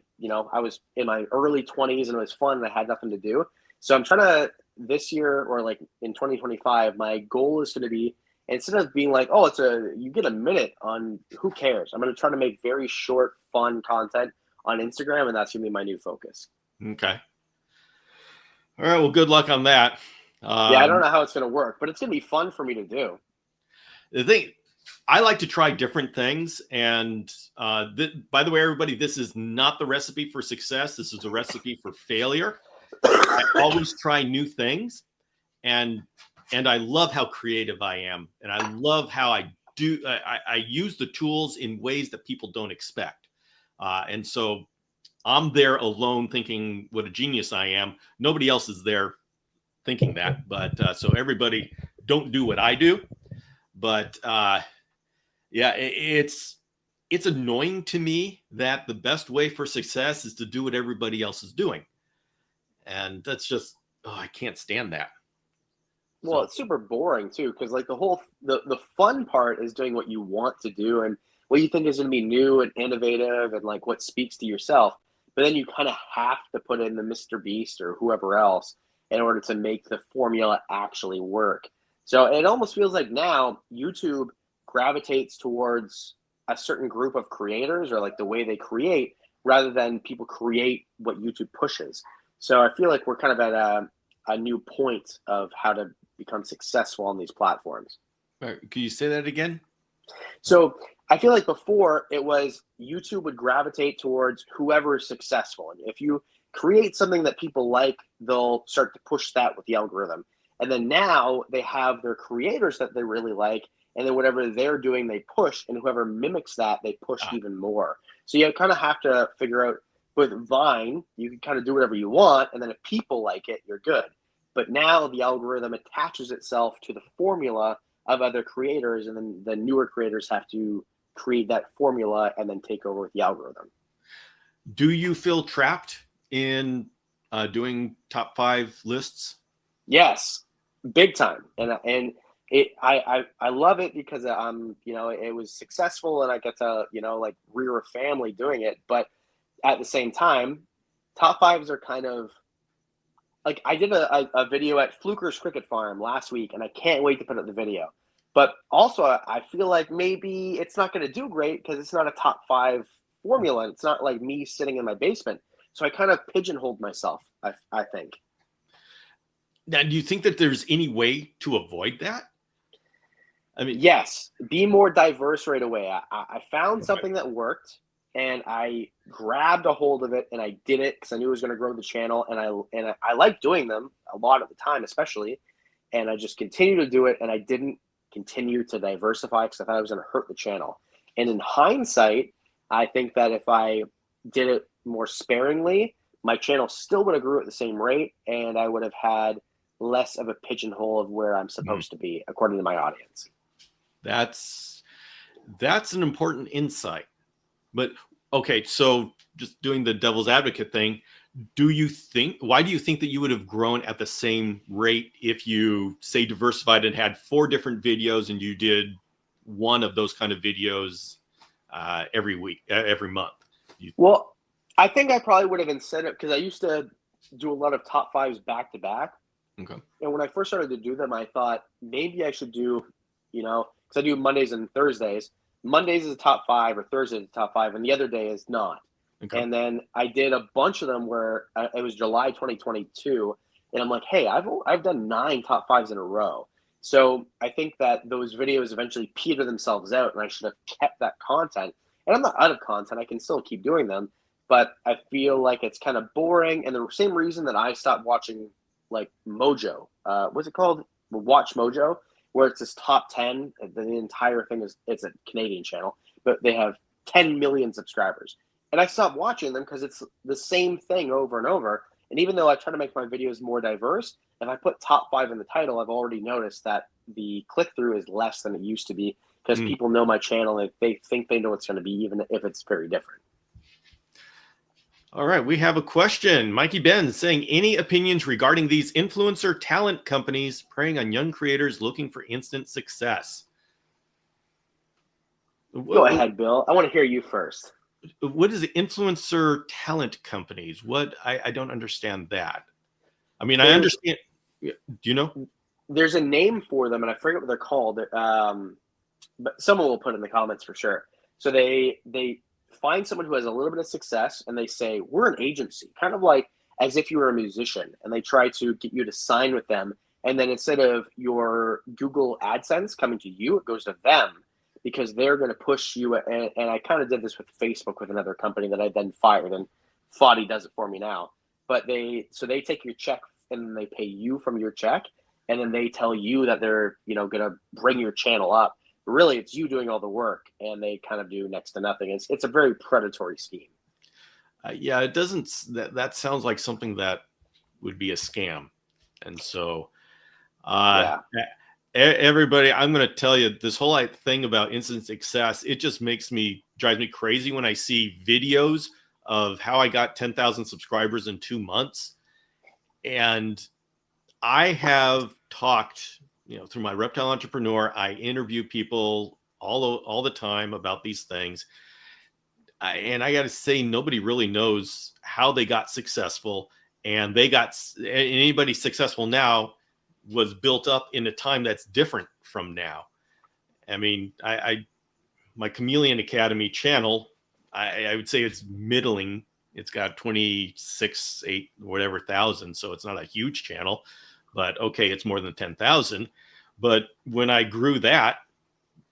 I was in my early 20s, and it was fun, and I had nothing to do. So I'm trying to, this year, or like in 2025, my goal is going to be, instead of being like, oh, you get a minute on, who cares? I'm going to try to make very short, fun content on Instagram, and that's going to be my new focus. Okay. All right. Well, good luck on that. Yeah, I don't know how it's going to work, but it's going to be fun for me to do. The thing, I like to try different things. And by the way, everybody, this is not the recipe for success. This is a recipe for failure. I always try new things, and I love how creative I am, and I love how I use the tools in ways that people don't expect. And so I'm there alone thinking what a genius I am. Nobody else is there thinking that, but so everybody don't do what I do. But yeah, it's annoying to me that the best way for success is to do what everybody else is doing. And that's just, I can't stand that. Well, it's super boring too, because like the fun part is doing what you want to do and what you think is going to be new and innovative and like what speaks to yourself. But then you kind of have to put in the Mr. Beast or whoever else in order to make the formula actually work. So it almost feels like now YouTube gravitates towards a certain group of creators, or like the way they create, rather than people create what YouTube pushes. So I feel like we're kind of at a new point of how to become successful on these platforms. Can you say that again? So I feel like before it was YouTube would gravitate towards whoever is successful. And if you create something that people like, they'll start to push that with the algorithm. And then now they have their creators that they really like, and then whatever they're doing, they push, and whoever mimics that, they push even more. So you kind of have to figure out, with Vine, you can kind of do whatever you want, and then if people like it, you're good. But now the algorithm attaches itself to the formula of other creators, and then the newer creators have to create that formula and then take over with the algorithm. Do you feel trapped in doing top 5 lists? Yes, big time. And I love it because it was successful and I get to, like rear a family doing it. But at the same time, top 5s are kind of like, I did a video at Fluker's Cricket Farm last week, and I can't wait to put up the video. But also, I feel like maybe it's not going to do great because it's not a top 5 formula. It's not like me sitting in my basement. So I kind of pigeonholed myself, I think. Now, do you think that there's any way to avoid that? I mean, yes, be more diverse right away. I found something that worked, and I grabbed a hold of it, and I did it because I knew it was going to grow the channel, and I like doing them a lot of the time, especially. And I just continued to do it, and I didn't continue to diversify because I thought I was going to hurt the channel. And in hindsight, I think that if I did it more sparingly, my channel still would have grew at the same rate, and I would have had less of a pigeonhole of where I'm supposed to be, according to my audience. That's an important insight. But okay, so just doing the devil's advocate thing, why do you think that you would have grown at the same rate if you, say, diversified and had 4 different videos and you did one of those kind of videos every week, every month? Well, I think I probably would have instead of, because I used to do a lot of top 5s back to back. Okay. And when I first started to do them, I thought maybe I should do, because I do Mondays and Thursdays. Mondays is a top 5 or Thursday is a top 5, and the other day is not. Okay. And then I did a bunch of them where it was July 2022, and I'm like, hey, I've done 9 top 5s in a row. So I think that those videos eventually peter themselves out, and I should have kept that content. And I'm not out of content; I can still keep doing them, but I feel like it's kind of boring. And the same reason that I stopped watching like Mojo, what's it called? Watch Mojo, where it's this top 10. The entire thing it's a Canadian channel, but they have 10 million subscribers. And I stopped watching them because it's the same thing over and over. And even though I try to make my videos more diverse, if I put top 5 in the title, I've already noticed that the click-through is less than it used to be because people know my channel and they think they know it's going to be, even if it's very different. All right, we have a question. Mikey Ben saying, any opinions regarding these influencer talent companies preying on young creators looking for instant success? Go ahead, Bill. I want to hear you first. What is influencer talent companies? I don't understand that. I mean, I understand. Do you know? There's a name for them, and I forget what they're called. But someone will put in the comments for sure. So they find someone who has a little bit of success, and they say, we're an agency, kind of like as if you were a musician, and they try to get you to sign with them. And then instead of your Google AdSense coming to you, it goes to them, because they're going to push you. And I kind of did this with Facebook with another company that I then fired, and Foddy does it for me now. But they take your check and they pay you from your check, and then they tell you that they're going to bring your channel up. But really, it's you doing all the work, and they kind of do next to nothing. It's a very predatory scheme. Yeah, it doesn't. That sounds like something that would be a scam, and so yeah. Everybody, I'm going to tell you, this whole thing about instant success, it just drives me crazy when I see videos of how I got 10,000 subscribers in 2 months. And I have talked, through my Reptile Entrepreneur, I interview people all the time about these things. And I got to say, nobody really knows how they got successful. And anybody successful now was built up in a time that's different from now. I mean, my Chameleon Academy channel, I would say it's middling. It's got 26,800 whatever thousand, so it's not a huge channel, but okay, it's more than 10,000. But when I grew that,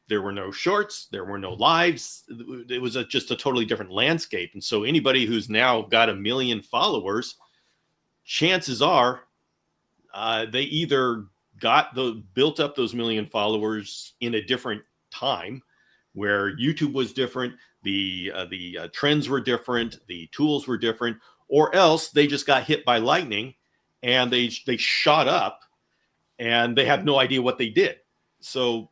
there were no shorts, there were no lives. It was just a totally different landscape. And so anybody who's now got 1 million followers, chances are they either built up those million followers in a different time where YouTube was different, the trends were different, the tools were different, or else they just got hit by lightning and they shot up and they have no idea what they did. So,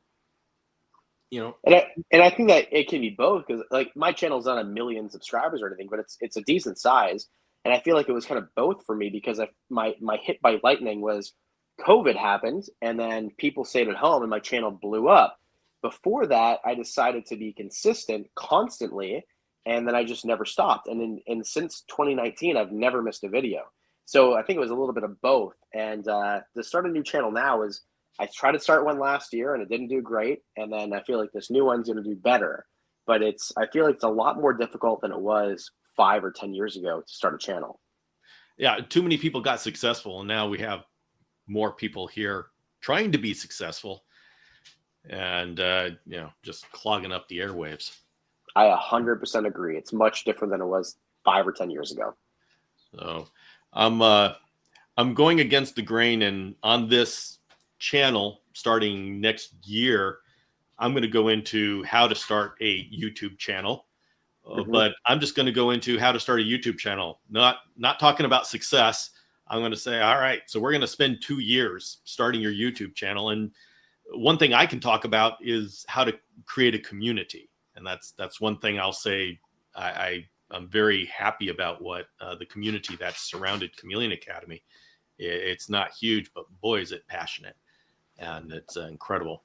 And I think that it can be both, because like my channel's not 1 million subscribers or anything, but it's a decent size. And I feel like it was kind of both for me, because my hit by lightning was COVID happened, and then people stayed at home and my channel blew up. Before that, I decided to be consistent constantly, and then I just never stopped. And since 2019, I've never missed a video. So I think it was a little bit of both. And to start a new channel now is, I tried to start one last year and it didn't do great. And then I feel like this new one's going to do better. But I feel like it's a lot more difficult than it was 5 or 10 years ago to start a channel. Yeah, too many people got successful, and now we have more people here trying to be successful and, just clogging up the airwaves. I 100% agree. It's much different than it was 5 or 10 years ago. So I'm going against the grain, and on this channel starting next year, I'm going to go into how to start a YouTube channel. But I'm just going to go into how to start a YouTube channel, not talking about success. I'm going to say, all right, so we're going to spend 2 years starting your YouTube channel. And one thing I can talk about is how to create a community. And that's one thing I'll say. I'm very happy about what the community that's surrounded Chameleon Academy. It's not huge, but boy, is it passionate. And it's incredible.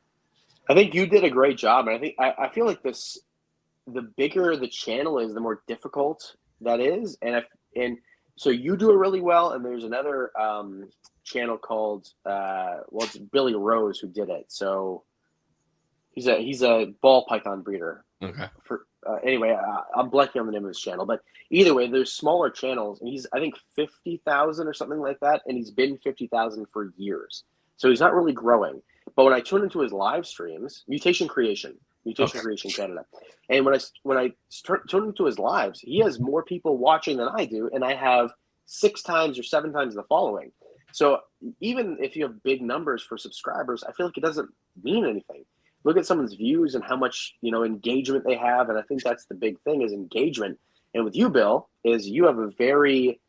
I think you did a great job. And I feel like the bigger the channel is, the more difficult that is. And so you do it really well. And there's another channel called, it's Billy Rose who did it. So he's a ball python breeder. Okay. Anyway, I'm blanking on the name of his channel, but either way, there's smaller channels, and he's, I think, 50,000 or something like that, and he's been 50,000 for years. So he's not really growing. But when I tune into his live streams, Mutation Creation Canada, and when I tune into his lives, he has more people watching than I do, and I have 6 times or 7 times the following. So even if you have big numbers for subscribers, I feel like it doesn't mean anything. Look at someone's views and how much engagement they have, and I think that's the big thing, is engagement. And with you, Bill, is you have a very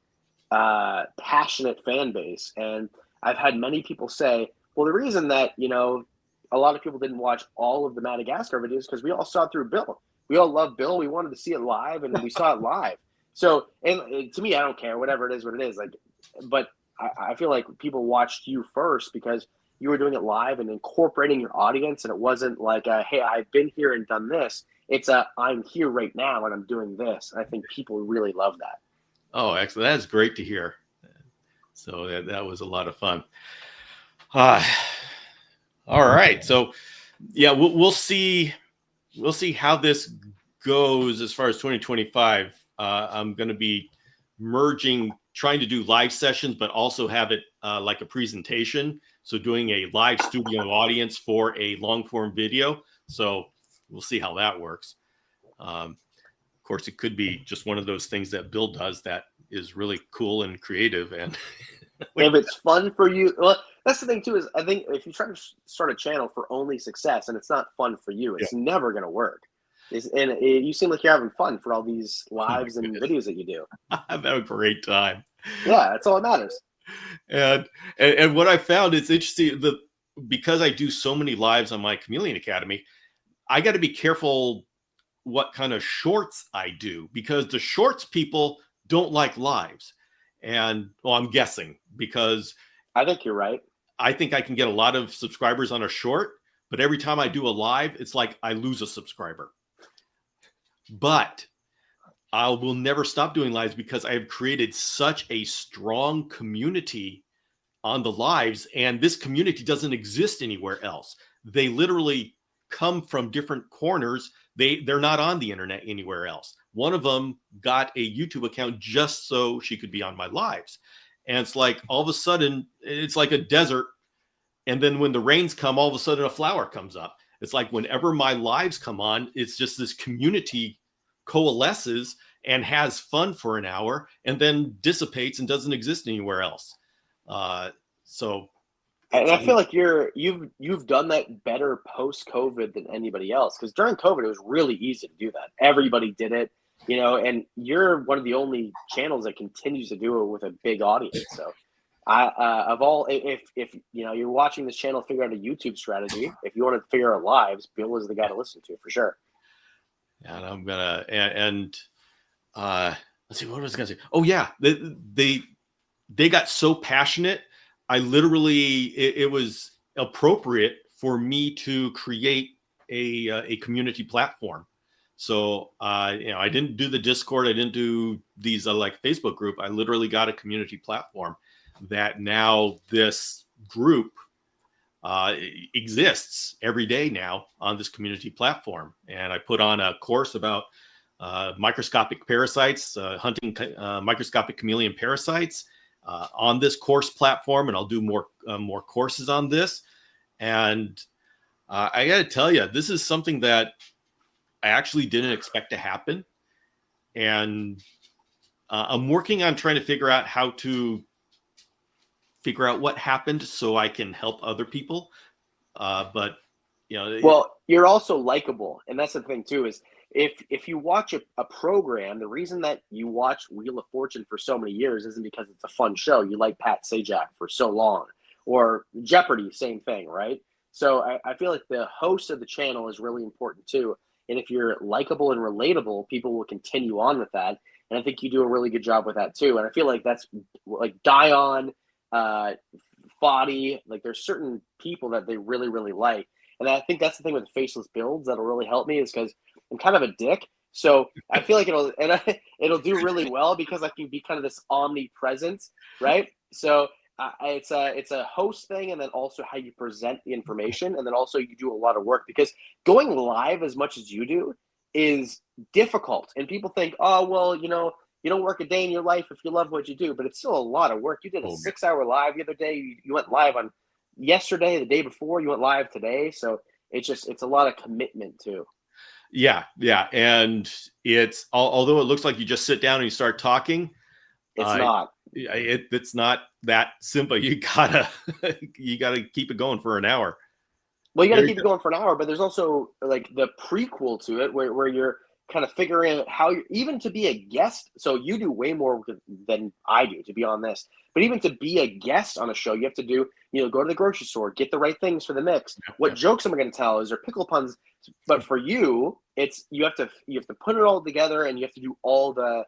passionate fan base, and I've had many people say, well, the reason that a lot of people didn't watch all of the Madagascar videos because we all saw it through Bill. We all love Bill. We wanted to see it live, and we saw it live. So, and to me, I don't care, whatever it is, what it is. Like, but I feel like people watched you first because you were doing it live and incorporating your audience, and it wasn't like, hey, I've been here and done this. It's I'm here right now and I'm doing this. And I think people really love that. Oh, excellent. That's great to hear. So that was a lot of fun. All right. So yeah, we'll see how this goes as far as 2025. I'm going to be trying to do live sessions, but also have it like a presentation. So doing a live studio audience for a long form video. So we'll see how that works. Of course, it could be just one of those things that Bill does that is really cool and creative. And if it's fun for you, well, that's the thing too, is I think if you try to start a channel for only success and it's not fun for you, it's never going to work. You seem like you're having fun for all these lives and videos that you do. I've had a great time. Yeah, that's all that matters. And what I found is interesting, because I do so many lives on my Chameleon Academy, I got to be careful what kind of shorts I do, because the shorts people don't like lives. And I'm guessing, because I think you're right. I think I can get a lot of subscribers on a short, but every time I do a live, it's like I lose a subscriber. But I will never stop doing lives because I have created such a strong community on the lives, and this community doesn't exist anywhere else. They literally come from different corners. They're not on the internet anywhere else. One of them got a YouTube account just so she could be on my lives. And it's like all of a sudden, it's like a desert. And then when the rains come, all of a sudden a flower comes up. It's like whenever my lives come on, it's just this community coalesces and has fun for an hour and then dissipates and doesn't exist anywhere else. So And I feel like you've done that better post-COVID than anybody else, because during COVID it was really easy to do that. Everybody did it, and you're one of the only channels that continues to do it with a big audience. So, if you're watching this channel, figure out a YouTube strategy. If you want to figure out lives, Bill is the guy to listen to for sure. And I'm gonna let's see, what was I gonna say? Oh yeah, they got so passionate. I literally, it was appropriate for me to create a community platform. So I didn't do the Discord, I didn't do these like Facebook group. I literally got a community platform that now this group exists every day now on this community platform. And I put on a course about microscopic parasites, hunting microscopic chameleon parasites on this course platform, and I'll do more courses on this. And I got to tell you, this is something that I actually didn't expect to happen, and I'm working on trying to figure out how to figure out what happened so I can help other people. But well, you're also likable, and that's the thing too. Is if you watch a program, the reason that you watch Wheel of Fortune for so many years isn't because it's a fun show. You like Pat Sajak for so long, or Jeopardy, same thing, right? So I feel like the host of the channel is really important too. And if you're likable and relatable, people will continue on with that. And I think you do a really good job with that too. And I feel like that's like Dion, Foddy, like there's certain people that they really, really like. And I think that's the thing with the faceless builds that'll really help me, is because I'm kind of a dick. So I feel like it'll do really well because I can be kind of this omnipresence, right? So it's a host thing, and then also how you present the information, and then also you do a lot of work, because going live as much as you do is difficult. And people think, oh well, you don't work a day in your life if you love what you do, but it's still a lot of work. You did a 6-hour live the other day. You went live on yesterday, the day before. You went live today. So it's a lot of commitment too. Yeah. And it's, although it looks like you just sit down and you start talking, it's not that simple. You gotta keep it going for an hour. Well, you gotta keep it going for an hour, but there's also like the prequel to it where you're kind of figuring out how even to be a guest. So you do way more than I do, to be on this. But even to be a guest on a show, you have to do, go to the grocery store, get the right things for the mix. What jokes am I going to tell? Is there pickle puns? But for you, it's you have to put it all together, and you have to do all the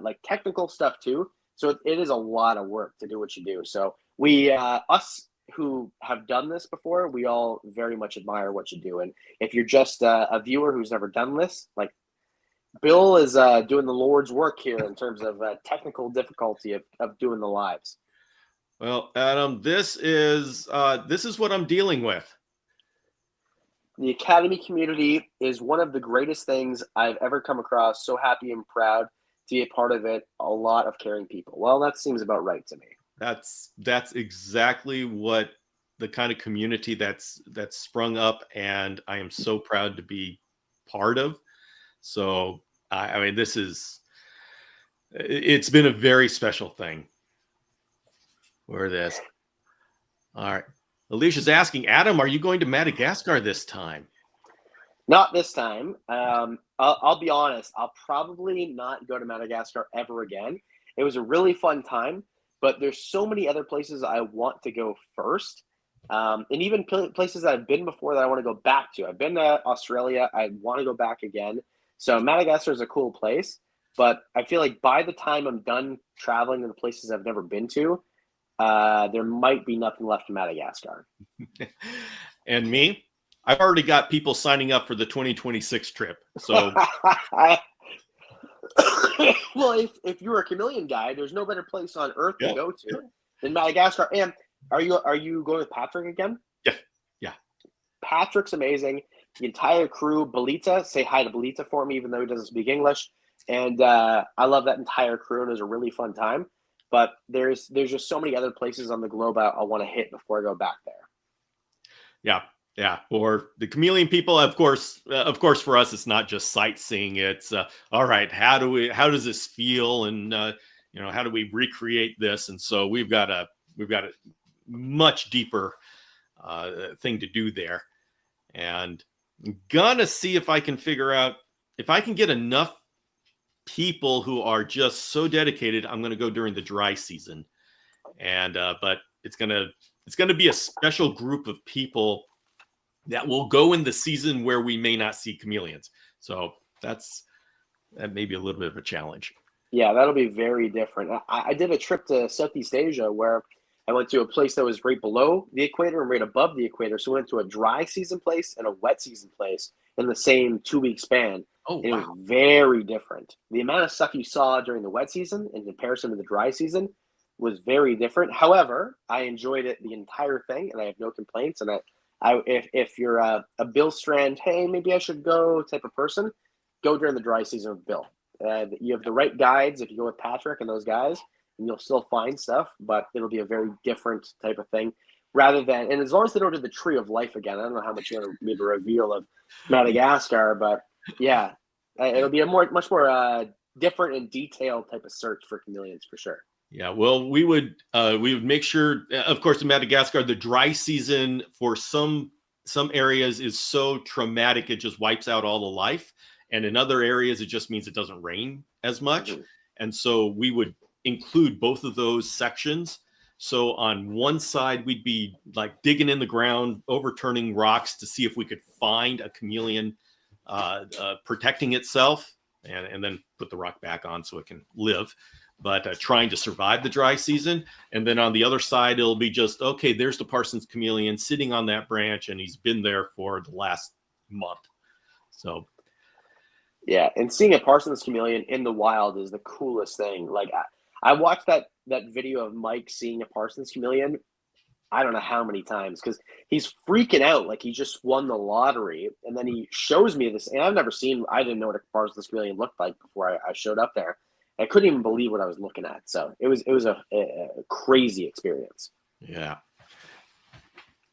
like technical stuff too. So it is a lot of work to do what you do. So we us who have done this before, we all very much admire what you do. And if you're just a viewer who's never done this, like Bill is doing the Lord's work here in terms of technical difficulty of doing the lives. Well, Adam, this is what I'm dealing with. The Academy community is one of the greatest things I've ever come across. So happy and proud to be a part of it. A lot of caring people. Well, that seems about right to me. That's exactly what the kind of community that's sprung up, and I am so proud to be part of. So, I mean, it's been a very special thing for this. All right. Alicia's asking, Adam, are you going to Madagascar this time? Not this time. I'll be honest. I'll probably not go to Madagascar ever again. It was a really fun time, but there's so many other places I want to go first. And even places that I've been before that I want to go back to. I've been to Australia. I want to go back again. So Madagascar is a cool place, but I feel like by the time I'm done traveling to the places I've never been to, there might be nothing left in Madagascar. And me, I've already got people signing up for the 2026 trip. So, well, if you're a chameleon guy, there's no better place on earth to go to than Madagascar. And are you going with Patrick again? Yeah. Patrick's amazing. The entire crew, Belita, say hi to Belita for me, even though he doesn't speak English. And I love that entire crew, and it was a really fun time. But there's just so many other places on the globe I want to hit before I go back there. Yeah. Or the chameleon people, of course, for us, it's not just sightseeing. It's all right. How does this feel? And how do we recreate this? And so we've got to much deeper thing to do there. And I'm gonna see if I can figure out if I can get enough people who are just so dedicated. I'm gonna go during the dry season, and but it's gonna be a special group of people that will go in the season where we may not see chameleons. So that may be a little bit of a challenge. Yeah, that'll be very different. I did a trip to Southeast Asia where I went to a place that was right below the equator and right above the equator. So we went to a dry season place and a wet season place in the same 2-week span. Oh, It wow. was very different. The amount of stuff you saw during the wet season in comparison to the dry season was very different. However, I enjoyed it the entire thing, and I have no complaints. And if you're a Bill Strand, hey, maybe I should go type of person, go during the dry season with Bill. You have the right guides if you go with Patrick and those guys, and you'll still find stuff, but it'll be a very different type of thing. Rather than, and as long as they don't do the Tree of Life again, I don't know how much you want to maybe reveal of Madagascar, but yeah, it'll be a much more different and detailed type of search for chameleons for sure. Yeah, well, we would make sure, of course, in Madagascar, the dry season for some areas is so traumatic it just wipes out all the life, and in other areas it just means it doesn't rain as much. Mm-hmm. And so we would include both of those sections. So on one side we'd be like digging in the ground, overturning rocks to see if we could find a chameleon protecting itself, and then put the rock back on so it can live, but trying to survive the dry season. And then on the other side, it'll be just, okay, there's the Parsons chameleon sitting on that branch, and he's been there for the last month. So, yeah, and seeing a Parsons chameleon in the wild is the coolest thing. Like I watched that video of Mike seeing a Parsons chameleon, I don't know how many times, because he's freaking out like he just won the lottery. And then he shows me this, and I didn't know what a Parsons chameleon looked like before I showed up there. I couldn't even believe what I was looking at. So it was a crazy experience. yeah.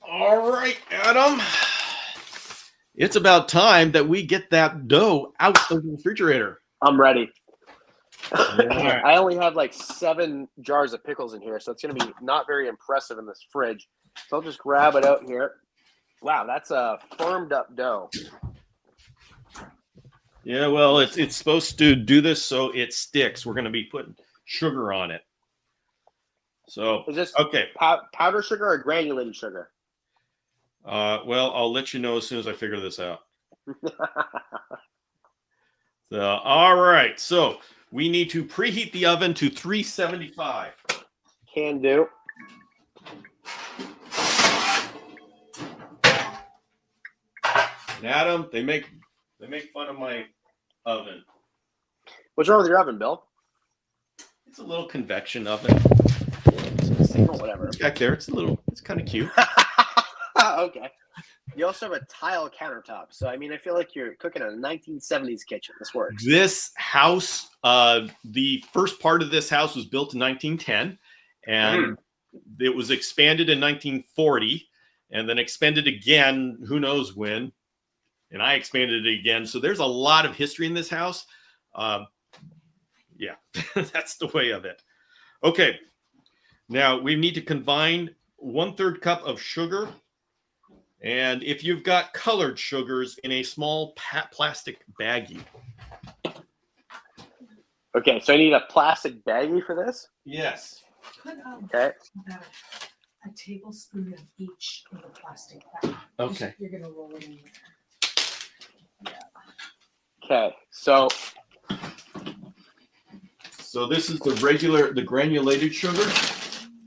All right, Adam. It's about time that we get that dough out of the refrigerator. I'm ready. Right. I only have like 7 jars of pickles in here, so it's going to be not very impressive in this fridge. So I'll just grab it out here. Wow, that's a firmed up dough. Yeah, well, it's supposed to do this so it sticks. We're going to be putting sugar on it. So, Is this okay. powder sugar or granulated sugar? Well, I'll let you know as soon as I figure this out. So, all right. So we need to preheat the oven to 375. Can do. And Adam, they make fun of my oven. What's wrong with your oven, Bill? It's a little convection oven. Oh, whatever. It's back there. It's kind of cute. Okay. You also have a tile countertop. So, I mean, I feel like you're cooking in a 1970s kitchen. This works. This house, the first part of this house was built in 1910, and it was expanded in 1940, and then expanded again, who knows when, and I expanded it again. So there's a lot of history in this house. Yeah, that's the way of it. Okay. Now we need to combine 1/3 cup of sugar. And if you've got colored sugars in a small plastic baggie. Okay, so I need a plastic baggie for this? Yes. Put Okay. about a tablespoon of each in the plastic bag. Okay. You're gonna roll it in there. Okay, so this is the granulated sugar.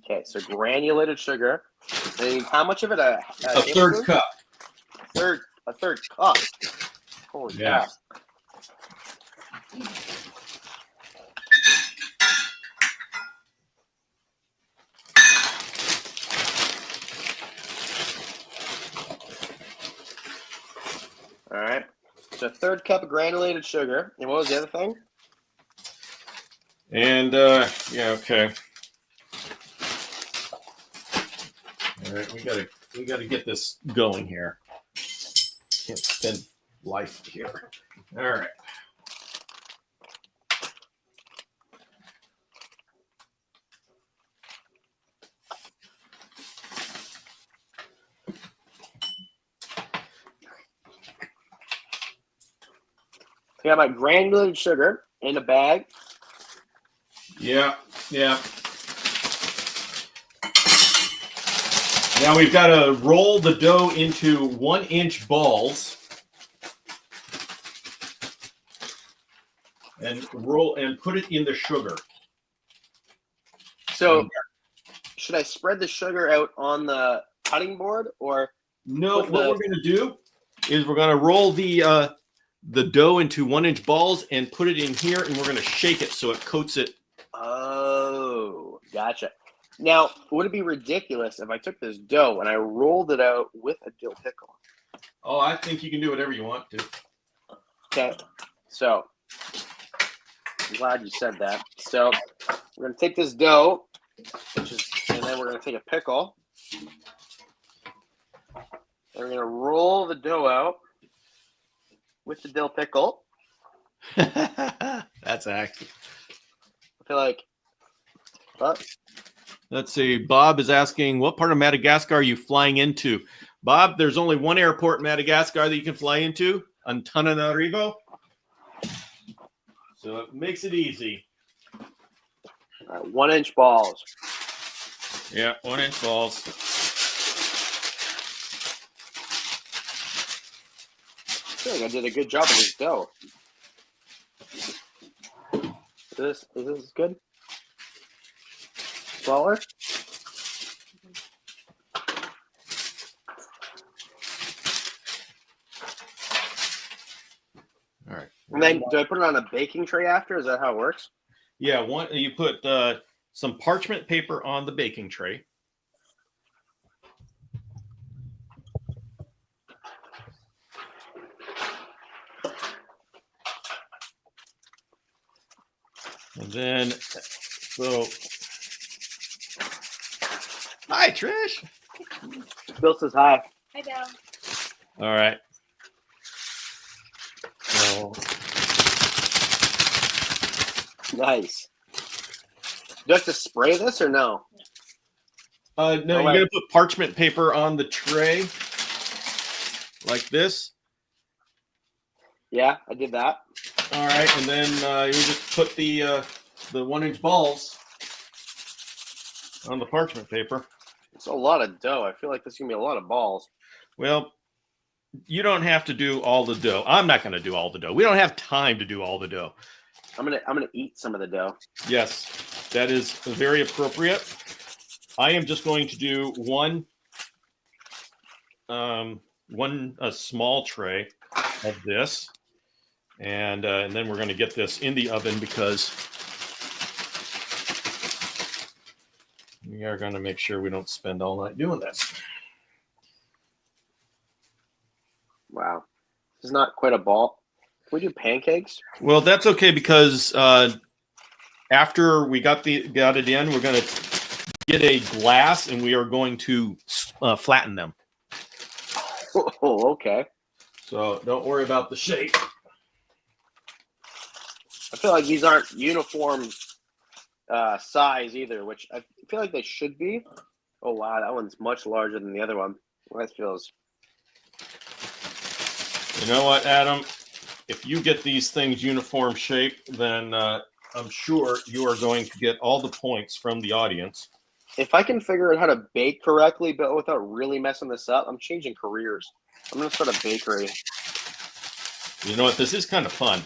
okay, so granulated sugar. And how much of it? A 1/3 cup. A third cup. Holy Yeah. cow. All right. So a 1/3 cup of granulated sugar. And what was the other thing? And yeah, okay. All right, we gotta get this going here. Can't spend life here. All right. I got my granulated sugar in a bag. Yeah. Now we've got to roll the dough into 1-inch balls and put it in the sugar. So, should I spread the sugar out on the cutting board or? No, what we're going to do is we're going to roll the dough into 1-inch balls and put it in here, and we're going to shake it so it coats it. Oh, gotcha. Now, would it be ridiculous if I took this dough and I rolled it out with a dill pickle? Oh, I think you can do whatever you want to. Okay, so I'm glad you said that. So we're going to take this dough, and then we're going to take a pickle. And we're going to roll the dough out with the dill pickle. That's accurate. I feel like, what? Let's see. Bob is asking, what part of Madagascar are you flying into? Bob, there's only one airport in Madagascar that you can fly into, Antananarivo. So it makes it easy. All right, 1-inch balls. Yeah, 1-inch balls. I feel like I did a good job with this dough. Is this good? Smaller? All right. And then do I put it on a baking tray after? Is that how it works? Yeah, you put some parchment paper on the baking tray. And then, so, hi, Trish. Bill says hi. Hi, Dale. All right. So, Nice. Do I have to spray this or no? no, you're going to put parchment paper on the tray like this. Yeah, I did that. All right, and then you just put the 1-inch balls on the parchment paper. It's a lot of dough. I feel like this is gonna be a lot of balls. Well, you don't have to do all the dough. I'm not going to do all the dough. We don't have time to do all the dough. I'm gonna eat some of the dough. Yes, that is very appropriate. I am just going to do one small tray of this, and then we're going to get this in the oven because we are going to make sure we don't spend all night doing this. Wow, this is not quite a ball. Can we do pancakes? Well, that's okay because after we got it in, we're going to get a glass and we are going to flatten them. Oh, okay. So don't worry about the shape. I feel like these aren't uniform size either, which I feel like they should be. Oh wow, that one's much larger than the other one. Well, that feels. You know what, Adam? If you get these things uniform shape, then I'm sure you are going to get all the points from the audience. If I can figure out how to bake correctly, but without really messing this up, I'm changing careers. I'm gonna start a bakery. You know what? This is kind of fun.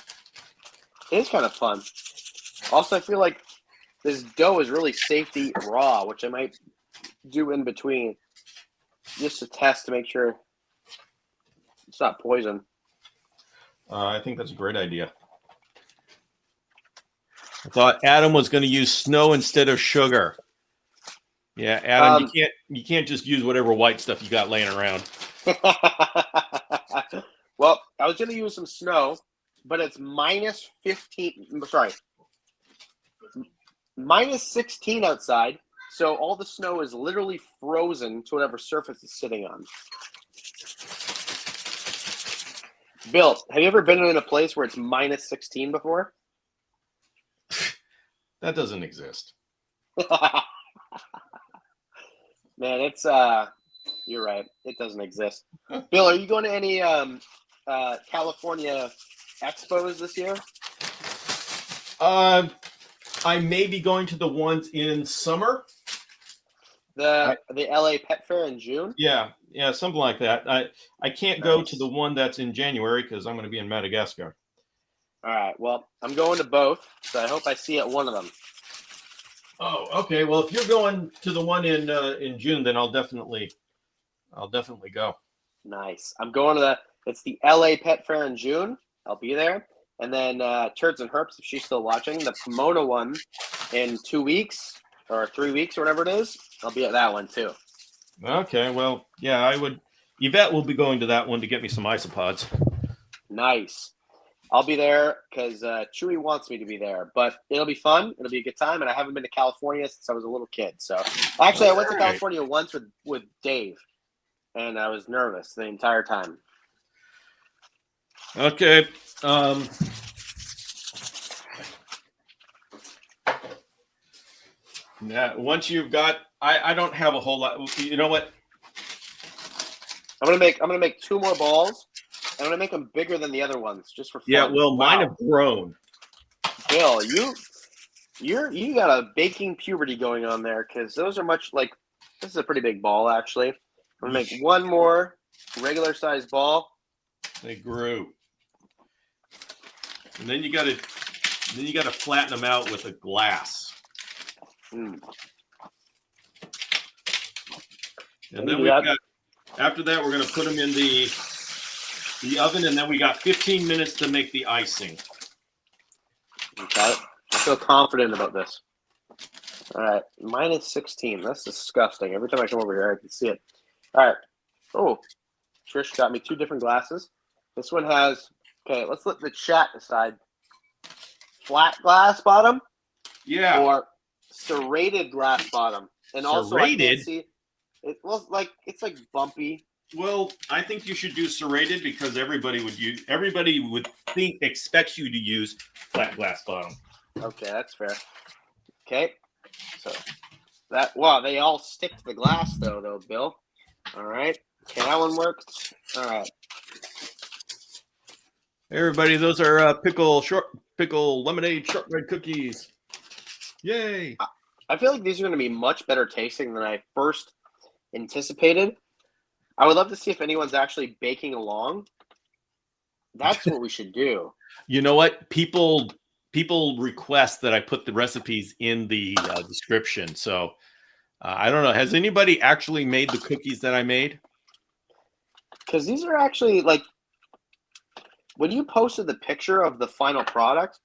It is kind of fun. Also, I feel like this dough is really safe to eat raw, which I might do in between, just to test to make sure it's not poison. I think that's a great idea. I thought Adam was going to use snow instead of sugar. Yeah, Adam, you can't just use whatever white stuff you got laying around. Well, I was going to use some snow, but it's minus 16 outside. So all the snow is literally frozen to whatever surface it's sitting on. Bill, have you ever been in a place where it's minus 16 before? That doesn't exist. Man, it's you're right. It doesn't exist. Bill, are you going to any California expos this year? I may be going to the ones in summer. The LA Pet Fair in June? Yeah, something like that. I can't go to Nice. the one that's in January because I'm going to be in Madagascar. All right. Well, I'm going to both, so I hope I see at one of them. Oh, okay. Well, if you're going to the one in June, then I'll definitely go. Nice. I'm going to it's the LA Pet Fair in June. I'll be there. And then Turds and Herps, if she's still watching, the Pomona one in 2 weeks or 3 weeks or whatever it is. I'll be at that one too. Okay. Well, yeah, I would. Yvette will be going to that one to get me some isopods. Nice. I'll be there because Chewy wants me to be there, but it'll be fun. It'll be a good time, and I haven't been to California since I was a little kid. So, actually, I went to California once with Dave, and I was nervous the entire time. Okay. Yeah. Once you've got, I don't have a whole lot. You know what? I'm gonna make 2 more balls. I'm gonna make them bigger than the other ones, just for fun. Yeah. Well, mine Wow. have grown. Bill, you got a baking puberty going on there because those are much like this is a pretty big ball actually. I'm gonna make 1 more regular size ball. They grew. And then you got to flatten them out with a glass. Mm. And then after that we're going to put them in the oven, and then we got 15 minutes to make the icing. Okay. I feel confident about this. All right, minus 16. That's disgusting. Every time I come over here, I can see it. All right. Oh, Trish got me 2 different glasses. This one has. Okay, let's let the chat decide. Flat glass bottom, Yeah. or serrated glass bottom, and also I Serrated? can't see. It's like bumpy. Well, I think you should do serrated because everybody would expects you to use flat glass bottom. Okay, that's fair. Okay, so they all stick to the glass though, Bill. All right, okay, that one worked. All right. Hey, everybody, those are pickle lemonade shortbread cookies. Yay! I feel like these are going to be much better tasting than I first anticipated. I would love to see if anyone's actually baking along. That's what we should do. You know what? People request that I put the recipes in the description. So I don't know. Has anybody actually made the cookies that I made? Because these are actually like when you posted the picture of the final product,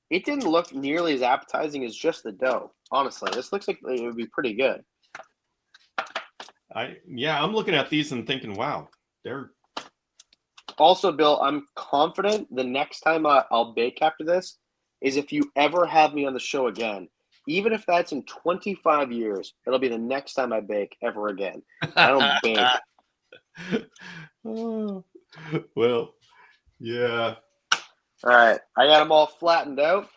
it didn't look nearly as appetizing as just the dough. Honestly, this looks like it would be pretty good. I'm looking at these and thinking, wow, they're Also, Bill, I'm confident the next time I'll bake after this is if you ever have me on the show again, even if that's in 25 years, it'll be the next time I bake ever again. I don't bake. Oh, well, yeah. All right, I got them all flattened out.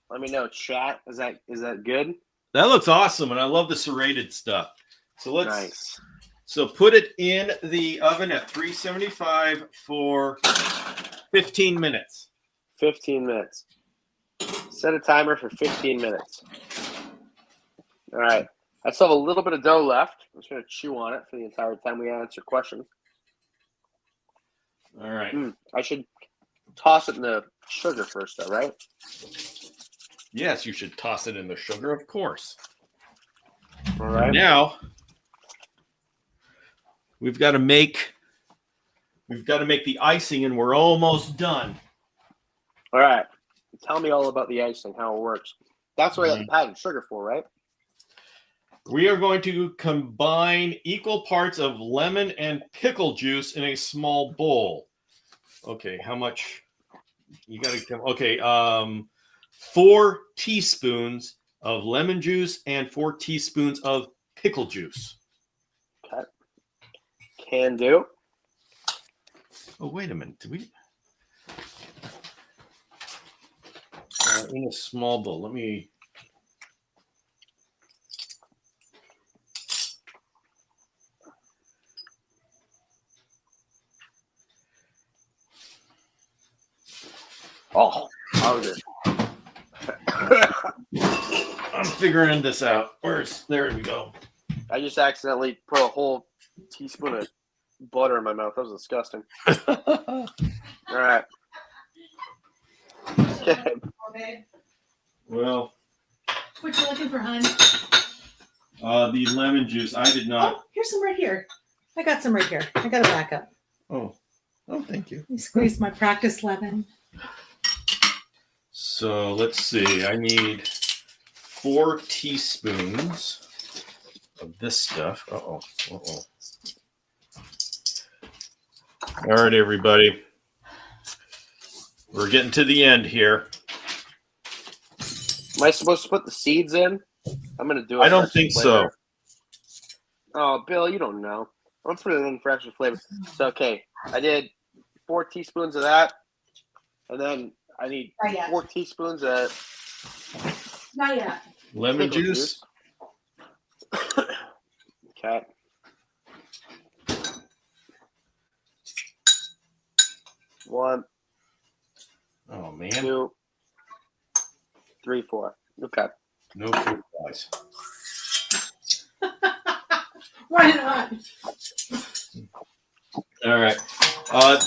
Let me know, chat. Is that good? That looks awesome, and I love the serrated stuff. So Nice. So put it in the oven at 375 for 15 minutes. 15 minutes. Set a timer for 15 minutes. All right. I still have a little bit of dough left. I'm just going to chew on it for the entire time we answer questions. All right. I should toss it in the sugar first, though, right? Yes, you should toss it in the sugar, of course. All right. Now we've got to make the icing, and we're almost done. All right. Tell me all about the icing, how it works. That's what I got the powdered sugar for, right? We are going to combine equal parts of lemon and pickle juice in a small bowl. Okay, how much? You got to come. Okay, 4 teaspoons of lemon juice and 4 teaspoons of pickle juice. Okay. Can do. Oh, wait a minute. Did we? In a small bowl. Let me. Oh, hungry. I'm figuring this out. There we go. I just accidentally put a whole teaspoon of butter in my mouth. That was disgusting. All right. Okay. Well, What you looking for, hon? the lemon juice. I did not. Oh, here's some right here. I got some right here. I got a backup. Oh, thank you. Let me squeeze my practice lemon. So let's see. I need 4 teaspoons of this stuff. Uh-oh. All right, everybody. We're getting to the end here. Am I supposed to put the seeds in? I'm going to do it. I don't think so. Oh, Bill, you don't know. I'm going to put it in for extra flavor. So, okay, I did 4 teaspoons of that. And then I need 4 teaspoons of Not yet. Lemon pickle juice. Okay. One, Oh, man. 2, 3, 4. Okay. No fruit flies. Why not? All right.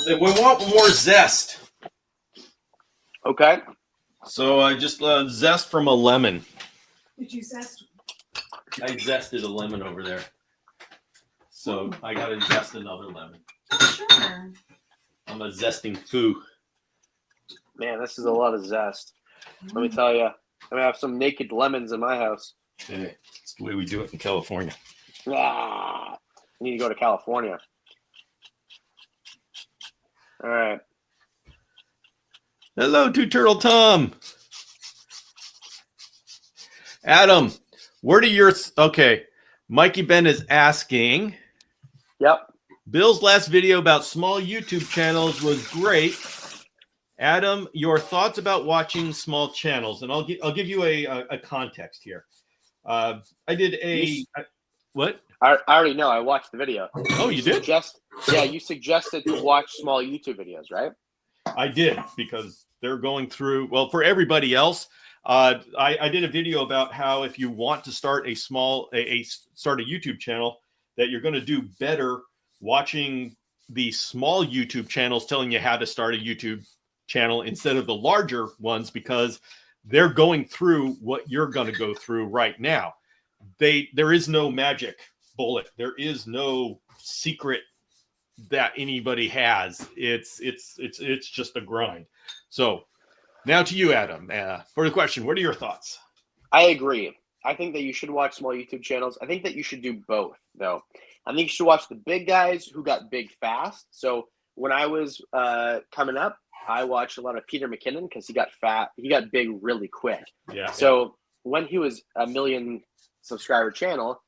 We want more zest. Okay. So I just zest from a lemon. Did you zest? I zested a lemon over there. So I got to zest another lemon. Sure. I'm a zesting foo. Man, this is a lot of zest. Let me tell you, I'm going to have some naked lemons in my house. Hey, it's the way we do it in California. Ah, I need to go to California. All right. Hello, Two Turtle Tom. Adam, where do your... Okay, Mikey Ben is asking... Yep. Bill's last video about small YouTube channels was great. Adam, your thoughts about watching small channels, and I'll give you a context here. I did a what? I already know. I watched the video. Oh, you did? You suggested to watch small YouTube videos, right? I did, because they're going through. Well, for everybody else, I did a video about how if you want to start start a YouTube channel, that you're going to do better watching the small YouTube channels telling you how to start a YouTube channel instead of the larger ones, because they're going through what you're going to go through right now. There is no magic bullet. There is no secret that anybody has. It's just a grind. So now to you, Adam, for the question. What are your thoughts? I agree. I think that you should watch small YouTube channels. I think that you should do both, though. I think you should watch the big guys who got big fast. So when I was coming up, I watched a lot of Peter McKinnon because he got fat. He got big really quick. Yeah. So when he was a 1 million subscriber channel,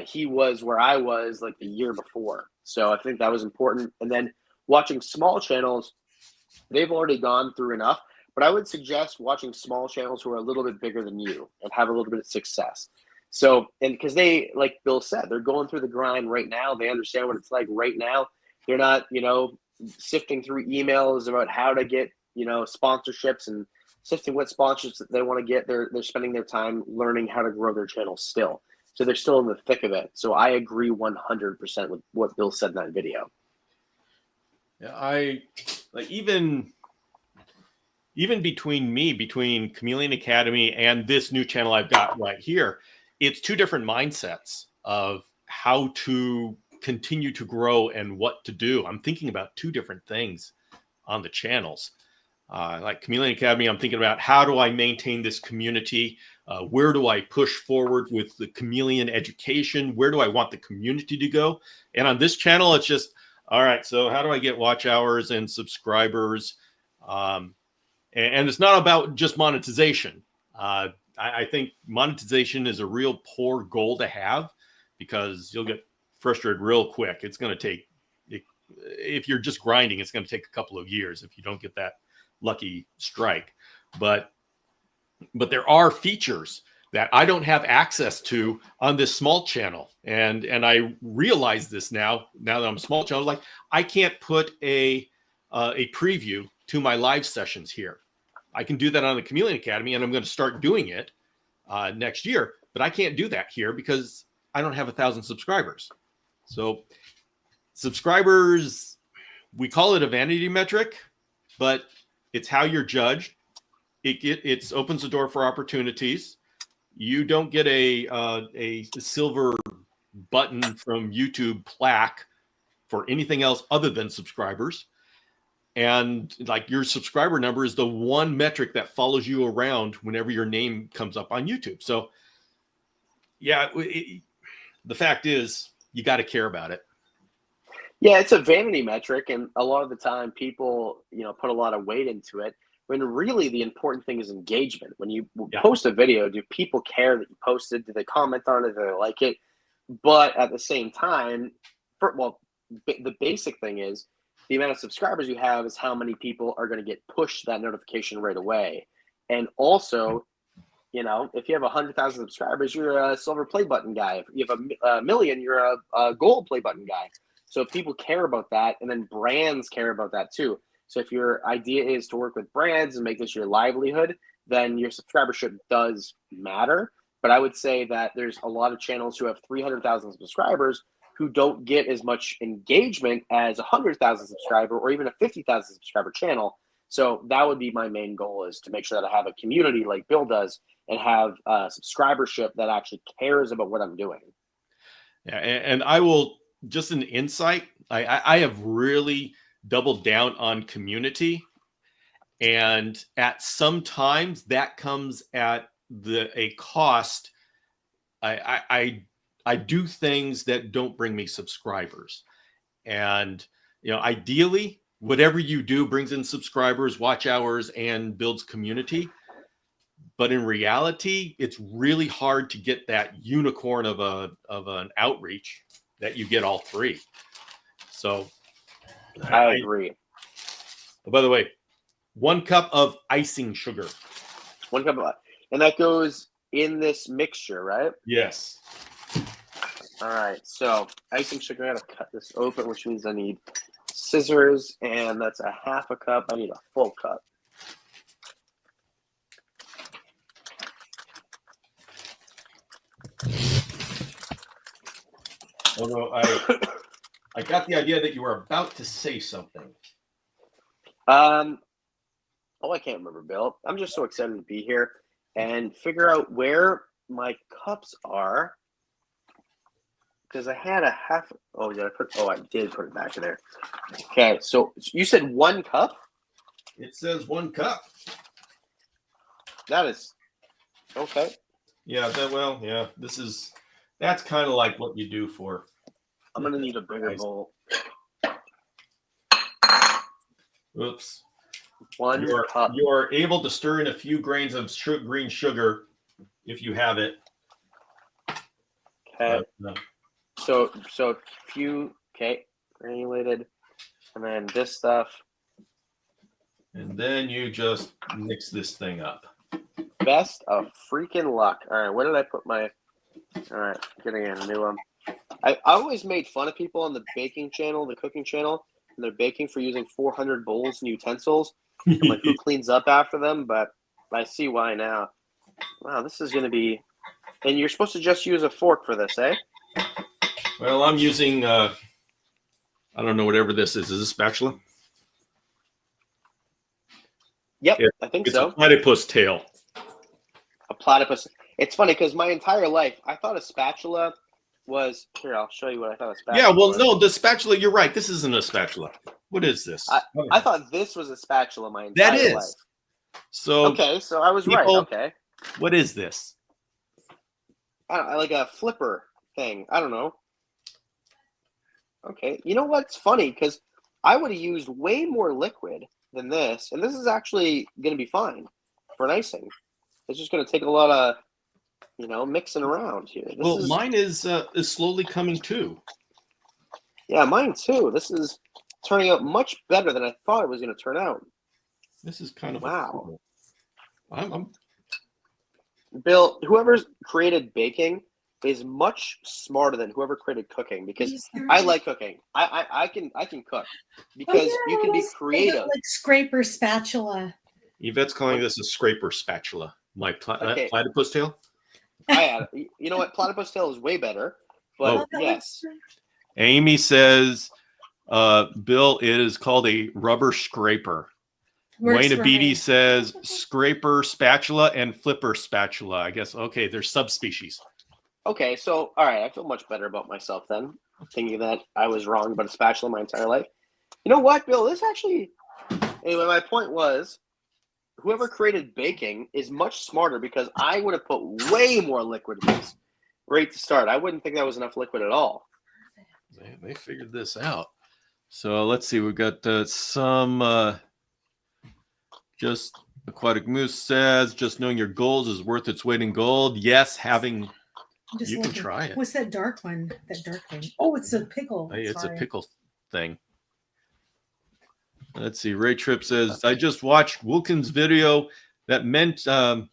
he was where I was like the year before. So I think that was important. And then watching small channels, they've already gone through enough. But I would suggest watching small channels who are a little bit bigger than you and have a little bit of success. So, and because they, like Bill said, they're going through the grind right now. They understand what it's like right now. They're not, sifting through emails about how to get, sponsorships and sifting what sponsorships that they want to get. They're spending their time learning how to grow their channel still. So they're still in the thick of it. So I agree 100% with what Bill said in that video. Yeah, I like even between Chameleon Academy and this new channel I've got right here, it's two different mindsets of how to continue to grow and what to do. I'm thinking about two different things on the channels. Like Chameleon Academy, I'm thinking about how do I maintain this community? Where do I push forward with the Chameleon education? Where do I want the community to go? And on this channel, it's just, all right, so how do I get watch hours and subscribers? And it's not about just monetization. I think monetization is a real poor goal to have because you'll get frustrated real quick. It's going to take, if you're just grinding, it's going to take a couple of years if you don't get that lucky strike. But there are features that I don't have access to on this small channel. And I realize this now that I'm a small channel, like I can't put a preview to my live sessions here. I can do that on the Chameleon Academy, and I'm going to start doing it next year. But I can't do that here because I don't have 1,000 subscribers. So subscribers, we call it a vanity metric, but it's how you're judged. It opens the door for opportunities. You don't get a silver button from YouTube plaque for anything else other than subscribers. And like your subscriber number is the one metric that follows you around whenever your name comes up on YouTube. So yeah, the fact is you got to care about it. Yeah, it's a vanity metric, and a lot of the time people, put a lot of weight into it. When really the important thing is engagement. When you post a video, do people care that you posted? Do they comment on it? Do they like it? But at the same time, the basic thing is the amount of subscribers you have is how many people are going to get pushed that notification right away. And also, if you have 100,000 subscribers, you're a silver play button guy. If you have a million, you're a gold play button guy. So people care about that, and then brands care about that too. So if your idea is to work with brands and make this your livelihood, then your subscribership does matter. But I would say that there's a lot of channels who have 300,000 subscribers who don't get as much engagement as a 100,000 subscriber or even a 50,000 subscriber channel. So that would be my main goal, is to make sure that I have a community like Bill does and have a subscribership that actually cares about what I'm doing. Yeah, and I will, just an insight, I have really doubled down on community, and at some times that comes at a cost. I do things that don't bring me subscribers, and ideally whatever you do brings in subscribers, watch hours, and builds community. But in reality, it's really hard to get that unicorn of an outreach that you get all three. So I agree. By the way, 1 cup of icing sugar. 1 cup of, and that goes in this mixture, right? Yes. All right. So icing sugar. I gotta cut this open, which means I need scissors, and that's a half a cup. I need a full cup. Although I got the idea that you were about to say something. I can't remember, Bill. I'm just so excited to be here and figure out where my cups are, because I had a half. Oh, did I put? Oh, I did put it back in there. Okay, so you said 1 cup. It says 1 cup. That is okay. Yeah. That's kind of like what you do for. I'm gonna need a bigger bowl. Oops. 1 cup. You are able to stir in a few grains of green sugar if you have it. Okay. So few. Okay, granulated, and then this stuff. And then you just mix this thing up. Best of freaking luck. All right, where did I put my? All right, getting a new one. I always made fun of people on the baking channel, the cooking channel, and they're baking for using 400 bowls and utensils. I'm like, who cleans up after them? But I see why now. Wow, this is going to be... And you're supposed to just use a fork for this, eh? Well, I'm using, I don't know, whatever this is. Is this a spatula? Yep, I think so. It's a platypus tail. A platypus. It's funny because my entire life, I thought a spatula was... Here, I'll show you what I thought a spatula was. No, the spatula, you're right. This isn't a spatula. What is this? I thought this was a spatula my entire life. That is. So okay, so I was right. Okay. What is this? I don't know, like a flipper thing. I don't know. Okay. You know what's funny? Because I would have used way more liquid than this, and this is actually going to be fine for an icing. It's just going to take a lot of, mixing around here. Mine is slowly coming too. Yeah, mine too. This is turning out much better than I thought it was going to turn out. This is kind of wow. I'm Bill, whoever's created baking is much smarter than whoever created cooking, because I like cooking. I can cook because you can be creative. Like scraper spatula. Yvette's calling this a scraper spatula. My Okay. platypus tail. You know what? Platypus tail is way better. But yes. Amy says, Bill, it is called a rubber scraper. Works Wayne for Abidi me. says scraper spatula and flipper spatula. I guess, okay, they're subspecies. Okay, so, all right, I feel much better about myself then, thinking that I was wrong about a spatula my entire life. You know what, Bill? This actually, anyway, my point was, whoever created baking is much smarter because I would have put way more liquid in this right to start. I wouldn't think that was enough liquid at all. They figured this out. So let's see. We've got some. Just Aquatic Moose says, just knowing your goals is worth its weight in gold. Yes, having. You can try it. What's that dark one? That dark thing. Oh, it's a pickle. Hey, it's Sorry. a pickle thing. Let's see. Ray Tripp says, I just watched Wickens video that mentioned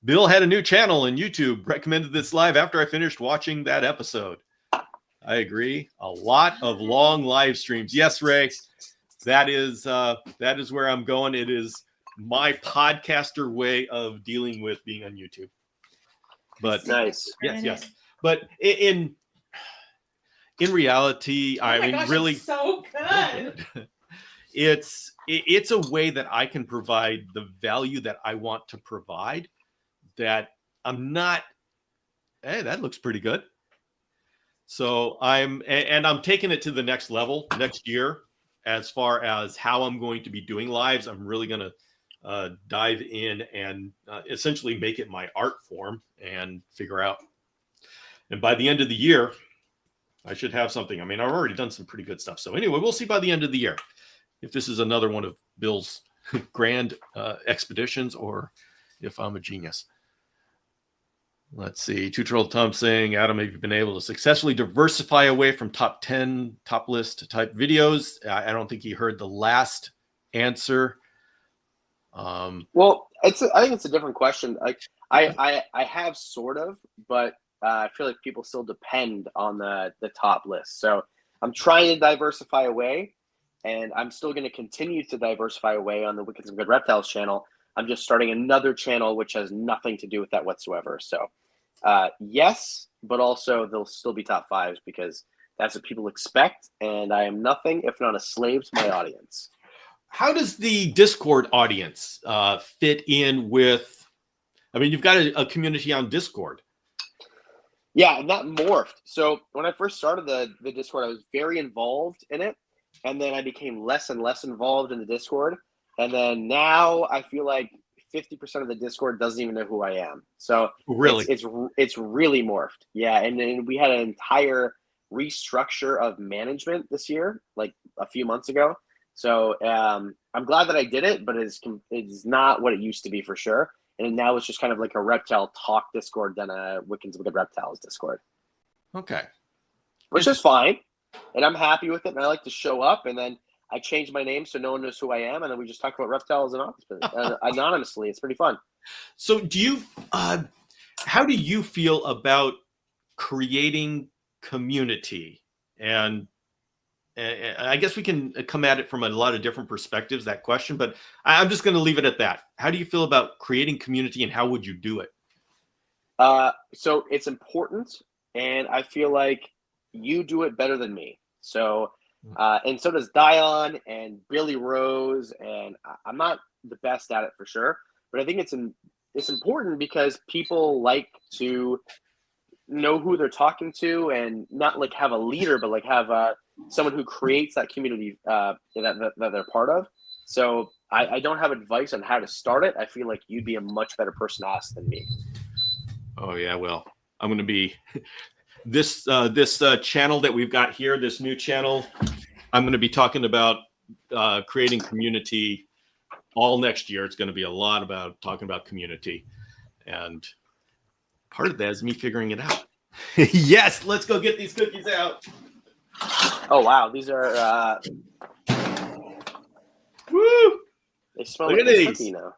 Bill had a new channel on YouTube. Recommended this live after I finished watching that episode. I agree. A lot of long live streams. Yes, Ray. That is where I'm going. It is my podcaster way of dealing with being on YouTube. But nice. Yes. But in reality, really, it's so good. It's a way that I can provide the value that I want to provide. That I'm not. Hey, that looks pretty good. So I'm taking it to the next level next year. As far as how I'm going to be doing lives, I'm really going to dive in and essentially make it my art form and figure out. And by the end of the year, I should have something. I mean, I've already done some pretty good stuff. So anyway, we'll see by the end of the year if this is another one of Bill's grand expeditions or if I'm a genius. Let's see. Two-Troll Tom saying, Adam, have you been able to successfully diversify away from top 10, top list type videos? I don't think he heard the last answer. Well, I think it's a different question. Like I have sort of, but I feel like people still depend on the top list. So I'm trying to diversify away, and I'm still going to continue to diversify away on the Wickens and Good Reptiles channel. I'm just starting another channel which has nothing to do with that whatsoever. So yes, but also they'll still be top fives because that's what people expect, and I am nothing if not a slave to my audience. How does the Discord audience fit in with? I mean, you've got a community on Discord. Yeah, and that morphed. So when I first started the Discord, I was very involved in it, and then I became less and less involved in the Discord, and then now I feel like 50% of the Discord doesn't even know who I am. So really, it's really morphed. Yeah, and then we had an entire restructure of management this year, like a few months ago. So I'm glad that I did it, but it's not what it used to be for sure. And now it's just kind of like a reptile talk Discord than a Wickens with the Reptiles Discord. Okay. Which is fine. And I'm happy with it. And I like to show up. And then I changed my name so no one knows who I am. And then we just talk about reptiles anonymously. It's pretty fun. So do you, how do you feel about creating community? And I guess we can come at it from a lot of different perspectives, that question, but I'm just going to leave it at that. How do you feel about creating community and how would you do it? So it's important, and I feel like you do it better than me. So, and so does Dion and Billy Rose, and I'm not the best at it for sure, but I think it's important because people like to know who they're talking to and not like have a leader, but like have someone who creates that community that they're part of. So I don't have advice on how to start it. I feel like you'd be a much better person to ask than me. Oh yeah, well, I'm going to be this channel that we've got here, this new channel. I'm going to be talking about creating community all next year. It's going to be a lot about talking about community, and part of that is me figuring it out. Yes, let's go get these cookies out. Oh wow, these are woo! They smell Look like at a these. cookie now.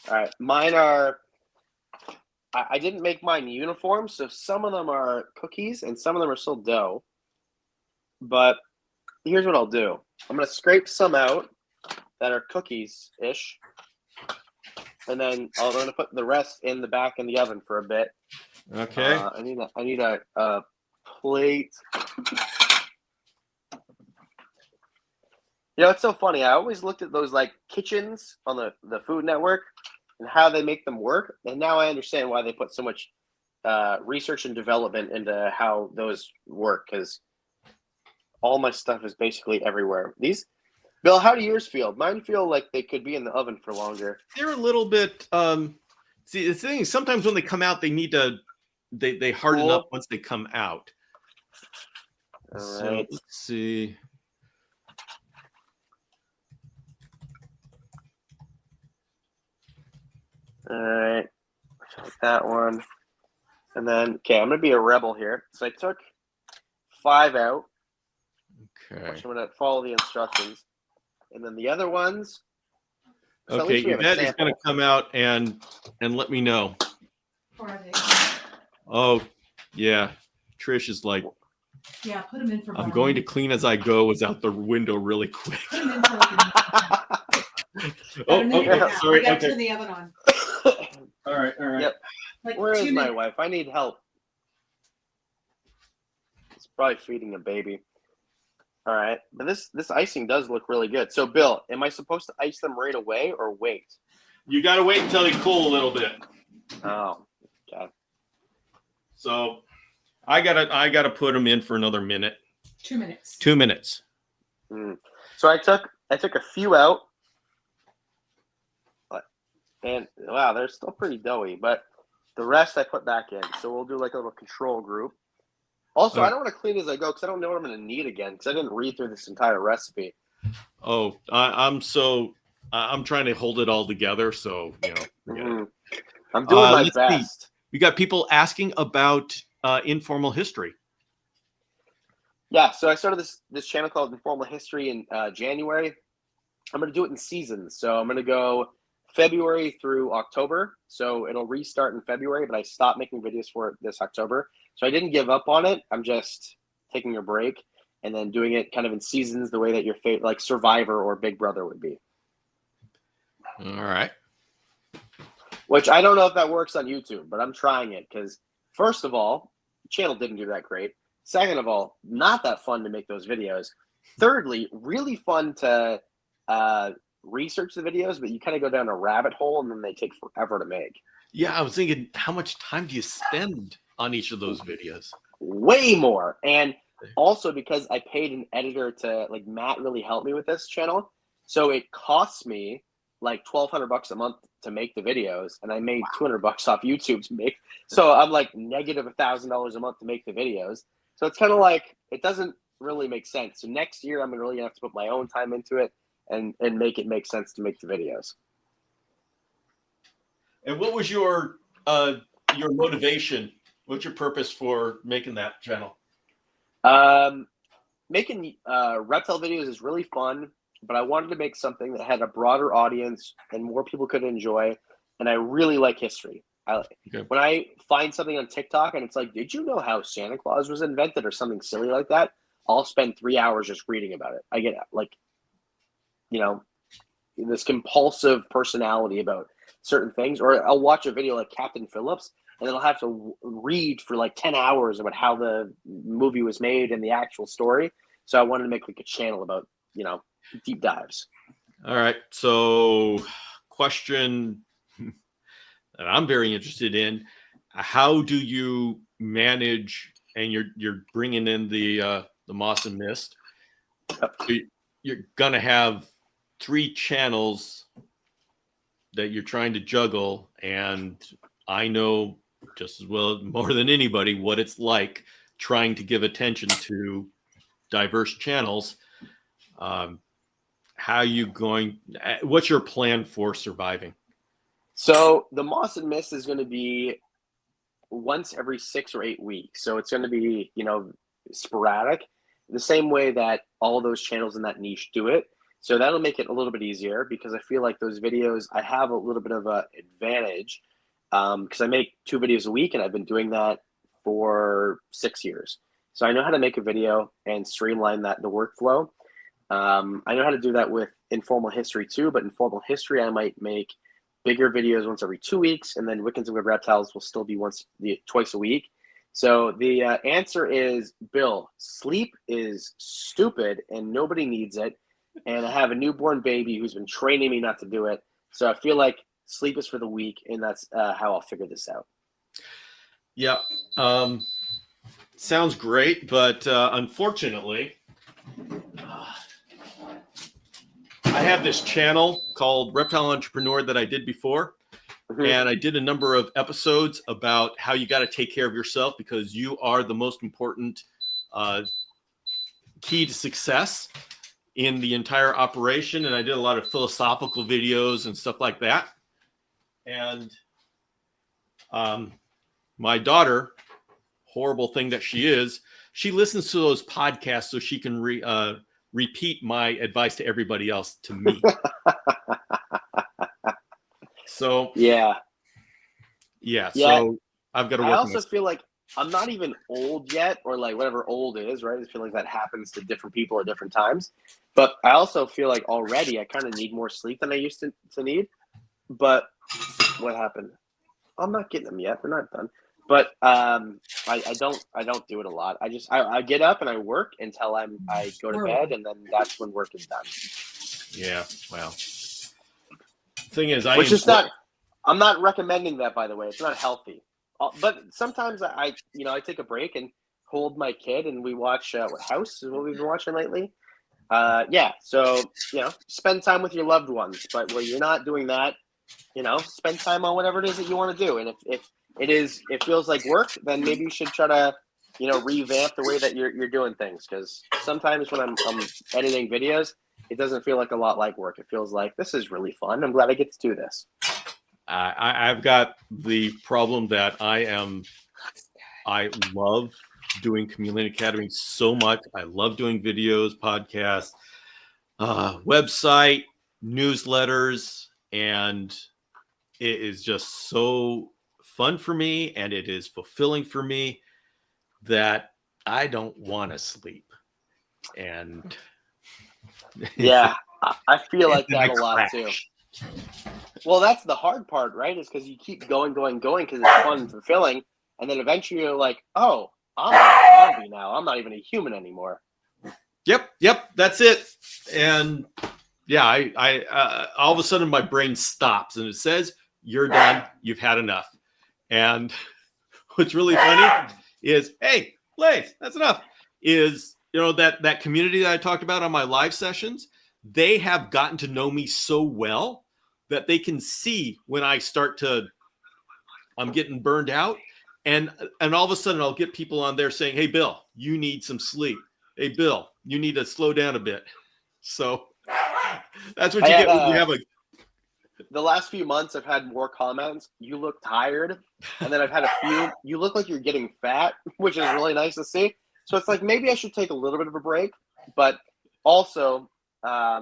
All right, mine are. I didn't make mine uniform, so some of them are cookies and some of them are still dough. But here's what I'll do. I'm gonna scrape some out that are cookies-ish. And then I'm going to put the rest in the back in the oven for a bit. Okay. I need a plate. You know, it's so funny. I always looked at those like kitchens on the Food Network and how they make them work. And now I understand why they put so much research and development into how those work, because all my stuff is basically everywhere. Bill, how do yours feel? Mine feel like they could be in the oven for longer. They're a little bit see, the thing is sometimes when they come out they need to they harden Cool. up once they come out. All So right. let's see. All right. Like that one. And then, okay, I'm going to be a rebel here. So I took 5 out. Okay. I'm going to follow the instructions. And then the other ones. So at Okay, least we have a Yvette is sample. going to come out and let me know. Or are they? Oh, yeah. Trish is like, Yeah, put them in for. I'm going to clean as I go was out the window really quick. Put them in for like a minute. Oh, sorry. We got to Okay. turn the oven on. All right. Yep. Like Where is 2 my minutes. wife? I need help. It's probably feeding a baby. All right. But this icing does look really good. So, Bill, am I supposed to ice them right away or wait? You got to wait until they cool a little bit. Oh, okay. So I gotta put them in for another minute. 2 minutes. 2 minutes. So I took a few out. And wow, they're still pretty doughy, but the rest I put back in. So we'll do like a little control group. Also, I don't want to clean as I go because I don't know what I'm going to need again because I didn't read through this entire recipe. Oh, I'm trying to hold it all together. So forget it. I'm doing my let's best. See. We got people asking about informal history. Yeah, so I started this channel called Informal History in January. I'm going to do it in seasons. So I'm going to go February through October. So it'll restart in February, but I stopped making videos for it this October. So I didn't give up on it. I'm just taking a break and then doing it kind of in seasons the way that your favorite, like Survivor or Big Brother would be. All right. Which I don't know if that works on YouTube, but I'm trying it because, first of all, the channel didn't do that great. Second of all, not that fun to make those videos. Thirdly, really fun to research the videos, but you kind of go down a rabbit hole and then they take forever to make. Yeah, I was thinking, how much time do you spend on each of those videos? Way more. And also because I paid an editor to, like, Matt really helped me with this channel. So it costs me like $1,200 a month to make the videos, and I made $200 off YouTube to make. So I'm like negative $1,000 a month to make the videos. So it's kind of like, it doesn't really make sense. So next year I'm really gonna have to put my own time into it and make it make sense to make the videos. And what was your motivation? What's your purpose for making that channel? Making reptile videos is really fun, but I wanted to make something that had a broader audience and more people could enjoy. And I really like history. When I find something on TikTok and it's like, did you know how Santa Claus was invented or something silly like that? I'll spend 3 hours just reading about it. I get like, this compulsive personality about certain things, or I'll watch a video like Captain Phillips and then I'll have to read for like 10 hours about how the movie was made and the actual story. So I wanted to make like a channel about, deep dives. All right. So question that I'm very interested in, how do you manage, and you're bringing in the Moss and Mist. You're going to have 3 channels that you're trying to juggle. And I know just as well, more than anybody, what it's like trying to give attention to diverse channels. What's your plan for surviving? So the Moss and Mist is going to be once every 6 or 8 weeks. So it's going to be, sporadic, the same way that all those channels in that niche do it. So that'll make it a little bit easier because I feel like those videos, I have a little bit of an advantage because I make 2 videos a week and I've been doing that for 6 years. So I know how to make a video and streamline the workflow. I know how to do that with informal history too, but informal history I might make bigger videos once every 2 weeks, and then Wickens and Weird Reptiles will still be twice a week. So the answer is, Bill, sleep is stupid and nobody needs it. And I have a newborn baby who's been training me not to do it. So I feel like sleep is for the weak, and that's how I'll figure this out. Yeah. Sounds great, but unfortunately, I have this channel called Reptile Entrepreneur that I did before. Mhm. And I did a number of episodes about how you got to take care of yourself because you are the most important key to success in the entire operation. And I did a lot of philosophical videos and stuff like that. And my daughter, horrible thing that she is, she listens to those podcasts so she can repeat my advice to everybody else to me. So Yeah. So I've got to work. I also feel like I'm not even old yet, or like whatever old is, right? I feel like that happens to different people at different times. But I also feel like already I kind of need more sleep than I used to need. But what happened? I'm not getting them yet. They're not done. But I don't do it a lot. I get up and I work until I go to bed, and then that's when work is done. Yeah, well, thing is, I'm not recommending that, by the way. It's not healthy. But sometimes I take a break and hold my kid, and we watch House is what we've been watching lately. So spend time with your loved ones. But where you're not doing that, spend time on whatever it is that you want to do. And if it feels like work, then maybe you should try to revamp the way that you're doing things. Because sometimes when I'm editing videos, it doesn't feel like a lot like work. It feels like this is really fun. I'm glad I get to do this. I've got the problem that I love doing Chameleon Academy so much. I love doing videos, podcasts, website, newsletters, and it is just so fun for me, and it is fulfilling for me that I don't want to sleep. And yeah, I feel like that a lot too. Well, that's the hard part, right? Is because you keep going because it's fun and fulfilling, and then eventually you're like, oh, I'm a zombie now. I'm not even a human anymore. Yep, that's it. And yeah, I all of a sudden my brain stops and it says, "You're done. You've had enough." And what's really funny is, hey, Blaze, that's enough. Is that community that I talked about on my live sessions? They have gotten to know me so well that they can see when I'm getting burned out. And all of a sudden I'll get people on there saying, hey, Bill, you need some sleep. Hey, Bill, you need to slow down a bit. So that's what you get when you have the last few months I've had more comments. You look tired. And then I've had a few, you look like you're getting fat, which is really nice to see. So it's like, maybe I should take a little bit of a break, but also, I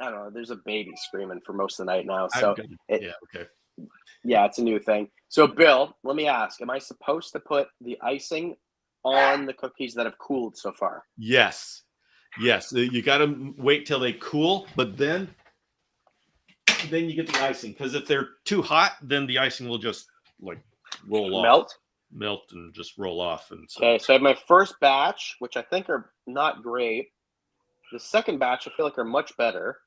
don't know, there's a baby screaming for most of the night now. So it's a new thing. So Bill, let me ask, am I supposed to put the icing on the cookies that have cooled so far? Yes. You got to wait till they cool, but then you get the icing. Because if they're too hot, then the icing will just like melt and just roll off. And okay, so I have my first batch, which I think are not great. The second batch I feel like are much better.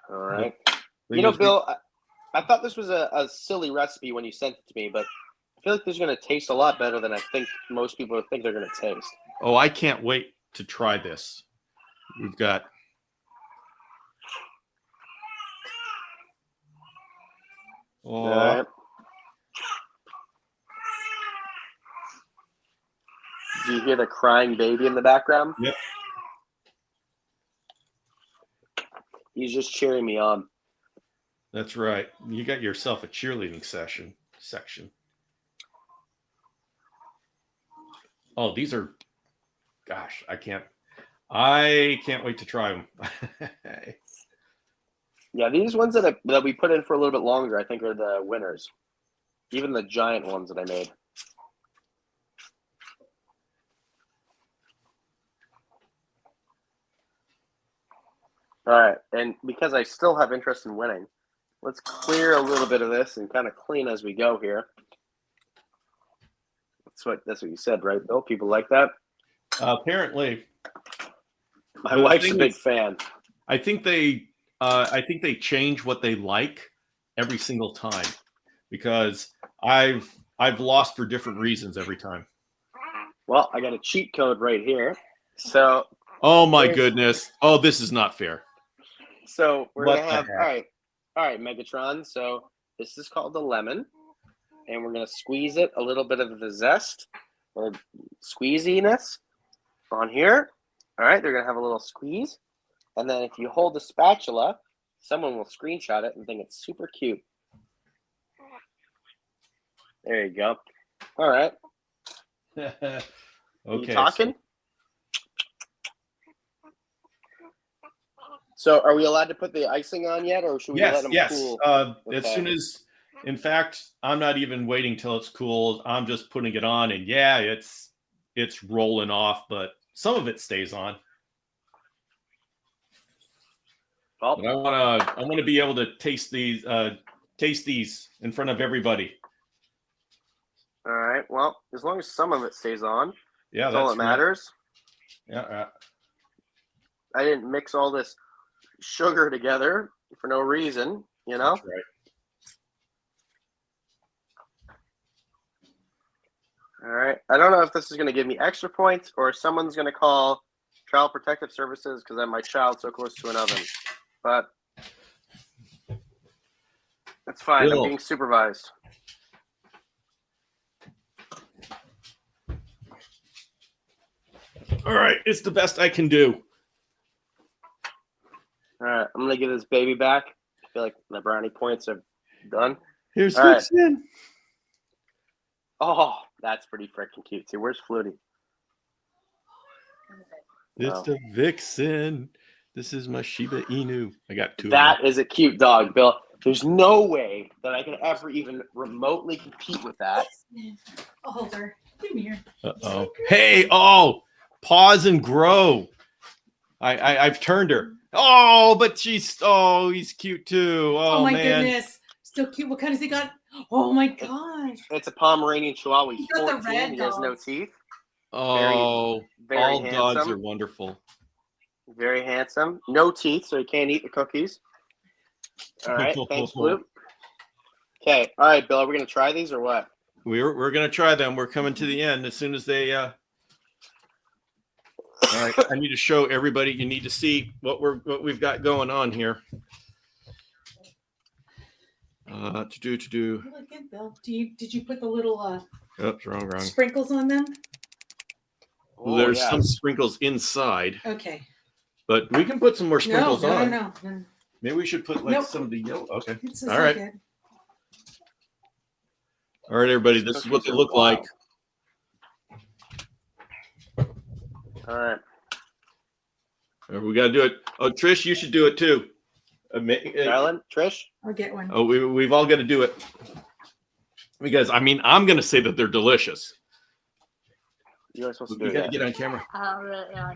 All right. Bill, I thought this was a silly recipe when you sent it to me, but I feel like this is going to taste a lot better than I think most people think they're going to taste. Oh, I can't wait to try this. We've got... All right. Do you hear the crying baby in the background? Yep. He's just cheering me on. That's right. You got yourself a cheerleading section. Oh, these are, gosh, I can't wait to try them. Yeah, these ones that we put in for a little bit longer, I think, are the winners. Even the giant ones that I made. All right, and because I still have interest in winning, let's clear a little bit of this and kind of clean as we go here. That's what you said, right, Bill? People like that. Apparently, My the wife's a thing big is, fan. I think they change what they like every single time because I've lost for different reasons every time. Well, I got a cheat code right here. So, Oh my goodness! Oh, this is not fair. so we're What gonna the have heck? all right, Megatron. So this is called the lemon, and we're gonna squeeze it a little bit of the zest or squeeziness on here. All right, they're gonna have a little squeeze, and then if you hold the spatula, someone will screenshot it and think it's super cute. There you go. All right. Okay. You talking? So are we allowed to put the icing on yet, or should we let them cool? As soon as, in fact, I'm not even waiting till it's cool. I'm just putting it on, and yeah, it's rolling off, but some of it stays on. Oh, But I wanna be able to taste these in front of everybody. all right. Well, as long as some of it stays on, Yeah, that's all that matters. Right. Yeah. I didn't mix all this sugar together for no reason, you know. That's right. All right. I don't know if this is going to give me extra points or someone's going to call Child Protective Services because I have my child so close to an oven. But that's fine. Bill. I'm being supervised. All right, it's the best I can do. All right. I'm going to give this baby back. I feel like the brownie points are done. Here's All right. Vixen. Oh, that's pretty freaking cute too. Where's Flutie? It's the Vixen. This is my Shiba Inu. I got two. That is a cute dog, Bill. There's no way that I could ever even remotely compete with that. I'll hold her. Come here. Uh-oh. Hey, pause and grow. I've turned her. Oh, but he's cute too. Oh my man. goodness. Still cute. What kind has he got? Oh my gosh. It's a Pomeranian Chihuahua. He's He got the 14. red He has no dogs. teeth. Oh, Very all handsome. dogs are wonderful. Very handsome. No teeth, so he can't eat the cookies. All right. Thanks, Blue. Okay. All right, Bill. Are we going to try these or what? We're gonna try them. We're coming to the end as soon as they. All right. I need to show everybody. You need to see what we've got going on here. To do. Really good, Bill. Did you put the little Oops, wrong. sprinkles on them? Oh, There's yes. some sprinkles inside, Okay. but we can put some more sprinkles on. No. Maybe we should put some of the yellow. Okay. It's All right. good. All right, everybody. This is what they look like. All right. We got to do it. Oh, Trish, you should do it too. Carolyn, Trish? I'll get one. Oh, we've all got to do it. Because, I'm going to say that they're delicious. You guys supposed to do You got to that. get on camera. Yeah.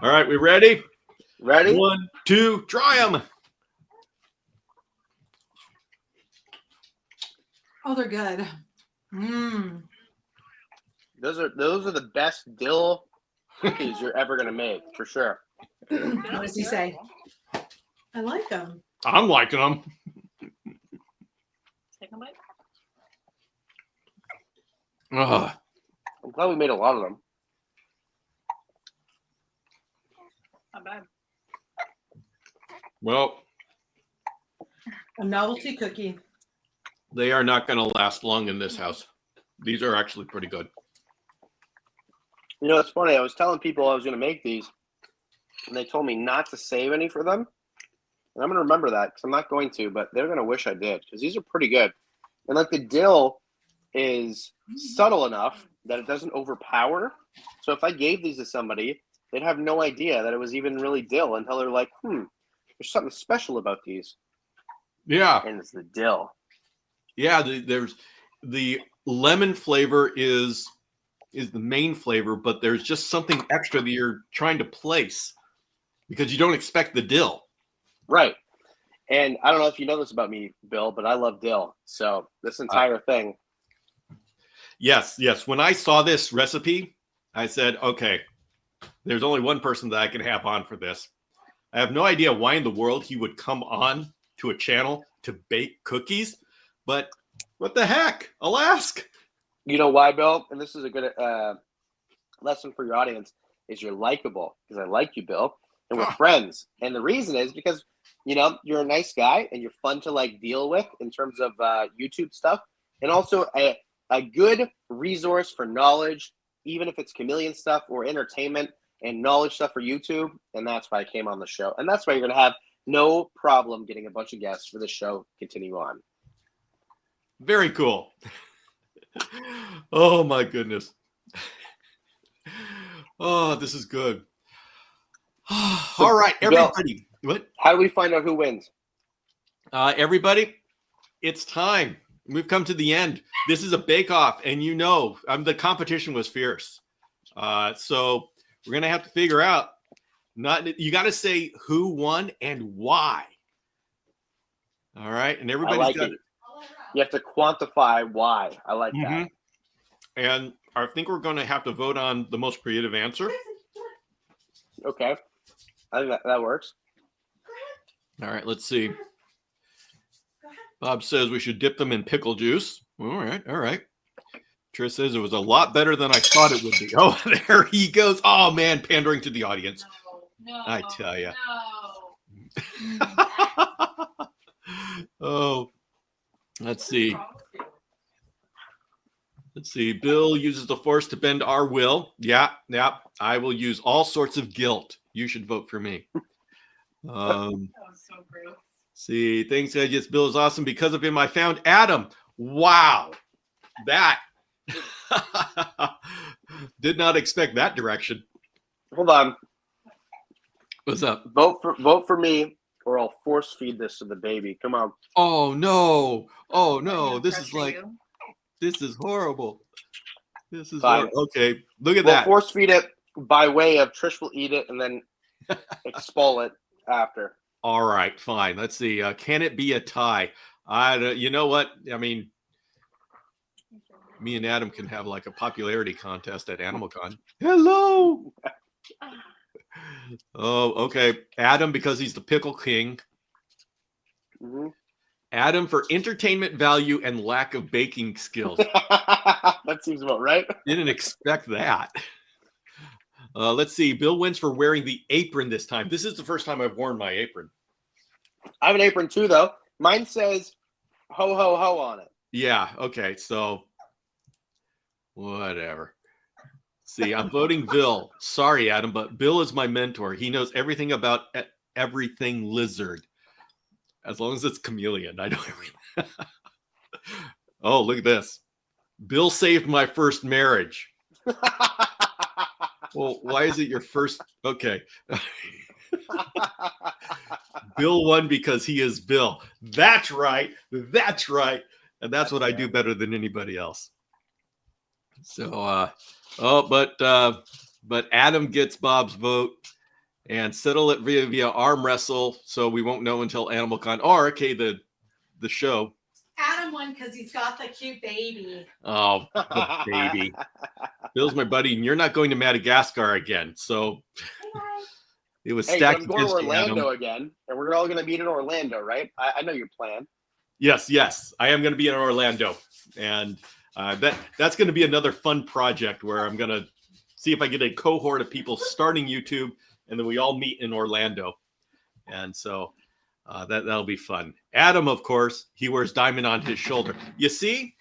All right, we ready? Ready? 1, 2, try them. Oh, they're good. Mmm. Those are the best dill cookies you're ever going to make, for sure. What does he say? I like them. I'm liking them. Take a bite. Ugh. I'm glad we made a lot of them. Not bad. Well, A novelty cookie. they are not going to last long in this house. These are actually pretty good. You know, it's funny. I was telling people I was going to make these, and they told me not to save any for them. And I'm going to remember that because I'm not going to, but they're going to wish I did because these are pretty good. And like the dill is subtle enough that it doesn't overpower. So if I gave these to somebody, they'd have no idea that it was even really dill until they're like, there's something special about these. Yeah. And it's the dill. Yeah, there's the lemon flavor is the main flavor, but there's just something extra that you're trying to place. because you don't expect the dill. Right. And I don't know if you know this about me, Bill, but I love dill. So this entire thing. Yes. When I saw this recipe, I said, okay, there's only one person that I can have on for this. I have no idea why in the world he would come on to a channel to bake cookies, but what the heck? I'll ask. You know why, Bill? And this is a good lesson for your audience, is you're likable, because I like you, Bill, and we're friends. And the reason is because, you know, you're a nice guy and you're fun to like deal with in terms of YouTube stuff, and also a good resource for knowledge, even if it's chameleon stuff or entertainment and knowledge stuff for YouTube. And that's why I came on the show. And that's why you're going to have no problem getting a bunch of guests for the show continue on. Very cool. Oh my goodness. Oh, this is good. All right, everybody. Bill, what? How do we find out who wins? Everybody, it's time. We've come to the end. This is a bake-off, and you know, the competition was fierce. So we're gonna have to figure out. You got to say who won and why. All right, and everybody's got it. You have to quantify why. I like that. And I think we're going to have to vote on the most creative answer. Okay, I think that works. All right, let's see. Bob says we should dip them in pickle juice. All right. Trish says it was a lot better than I thought it would be. Oh, there he goes. Oh, man, pandering to the audience. No, I tell you. No. Oh, let's see. Bill uses the force to bend our will. Yeah. I will use all sorts of guilt. You should vote for me. That was so gross. See, thanks, yes, Bill is awesome. Because of him, I found Adam. Wow. That. Did not expect that direction. Hold on. What's up? Vote for me, or I'll force feed this to the baby. Come on. Oh no. Are This you is like, you? this is horrible. This is Fine. okay. Look at We'll that. force feed it by way of Trish will eat it and then expel it after. All right, fine. Let's see. Can it be a tie? You know what? I mean, me and Adam can have like a popularity contest at AnimalCon. Hello. Oh, okay. Adam, because he's the pickle king. Mm-hmm. Adam for entertainment value and lack of baking skills. That seems about right. Didn't expect that. Let's see. Bill wins for wearing the apron this time. This is the first time I've worn my apron. I have an apron too, though. Mine says "ho ho ho" on it. Yeah. Okay. So whatever. See, I'm voting Bill. Sorry, Adam, but Bill is my mentor. He knows everything about everything lizard. As long as it's chameleon, I know everything. Oh, look at this. Bill saved my first marriage. Well, why is it your first? Okay. Bill won because he is Bill. That's right. And that's what I do better than anybody else. So, but Adam gets Bob's vote and settle it via arm wrestle. So we won't know until AnimalCon or the show. Adam won because he's got the cute baby. Oh, the baby. Bill's my buddy, and you're not going to Madagascar again. So it was stacked. I'm going to Orlando again, and we're all going to meet in Orlando, right? I know your plan. Yes, I am going to be in Orlando, and that's going to be another fun project where I'm going to see if I get a cohort of people starting YouTube, and then we all meet in Orlando, and so that'll be fun. Adam, of course, he wears diamond on his shoulder. You see,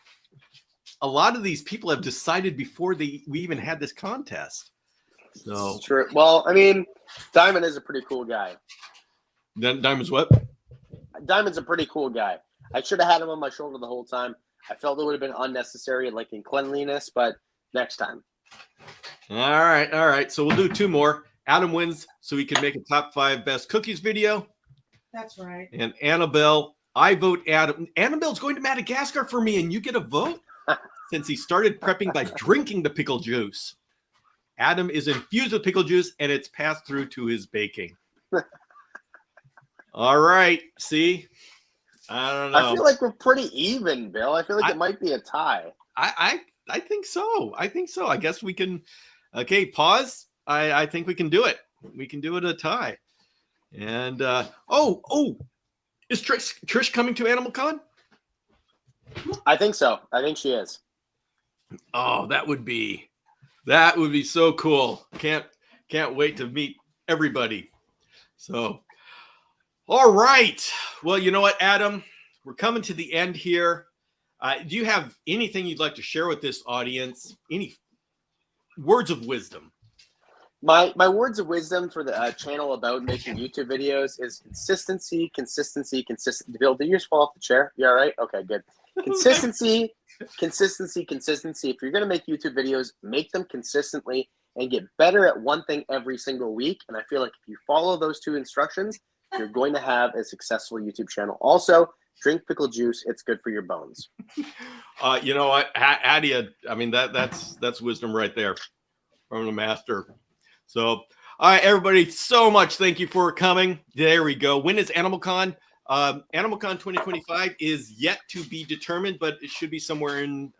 a lot of these people have decided before we even had this contest. So True. Well, I mean, Diamond is a pretty cool guy. Then Diamond's what? Diamond's a pretty cool guy. I should have had him on my shoulder the whole time. I felt it would have been unnecessary, like in cleanliness, but next time. All right. So we'll do two more. Adam wins, so he can make a top 5 best cookies video. That's right. And Annabelle, I vote Adam. Annabelle's going to Madagascar for me, and you get a vote since he started prepping by drinking the pickle juice. Adam is infused with pickle juice, and it's passed through to his baking. All right. See, I don't know. I feel like we're pretty even, Bill. I feel like it might be a tie. I think so. I think so. I guess we can. Okay, pause. I think we can do it. We can do it a tie. And is Trish coming to Animal Con? I think so. I think she is. Oh, that would be so cool. Can't wait to meet everybody. So, all right. Well, you know what, Adam? We're coming to the end here. Do you have anything you'd like to share with this audience? Any words of wisdom? My words of wisdom for the channel about making YouTube videos is consistency. Bill, did you just fall off the chair? You all right? Okay, good. Consistency. If you're going to make YouTube videos, make them consistently and get better at one thing every single week. And I feel like if you follow those two instructions, you're going to have a successful YouTube channel. Also, drink pickle juice. It's good for your bones. You know what, Adia? I mean that's wisdom right there from the master. So, all right, everybody, so much. Thank you for coming. There we go. When is Animal Con? Animal Con 2025 is yet to be determined, but it should be somewhere in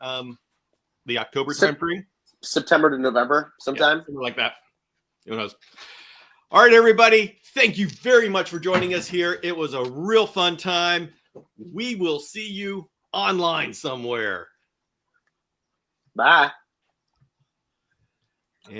the October time frame. September to November, sometime. Yeah, something like that. Who knows? All right, everybody. Thank you very much for joining us here. It was a real fun time. We will see you online somewhere. Bye.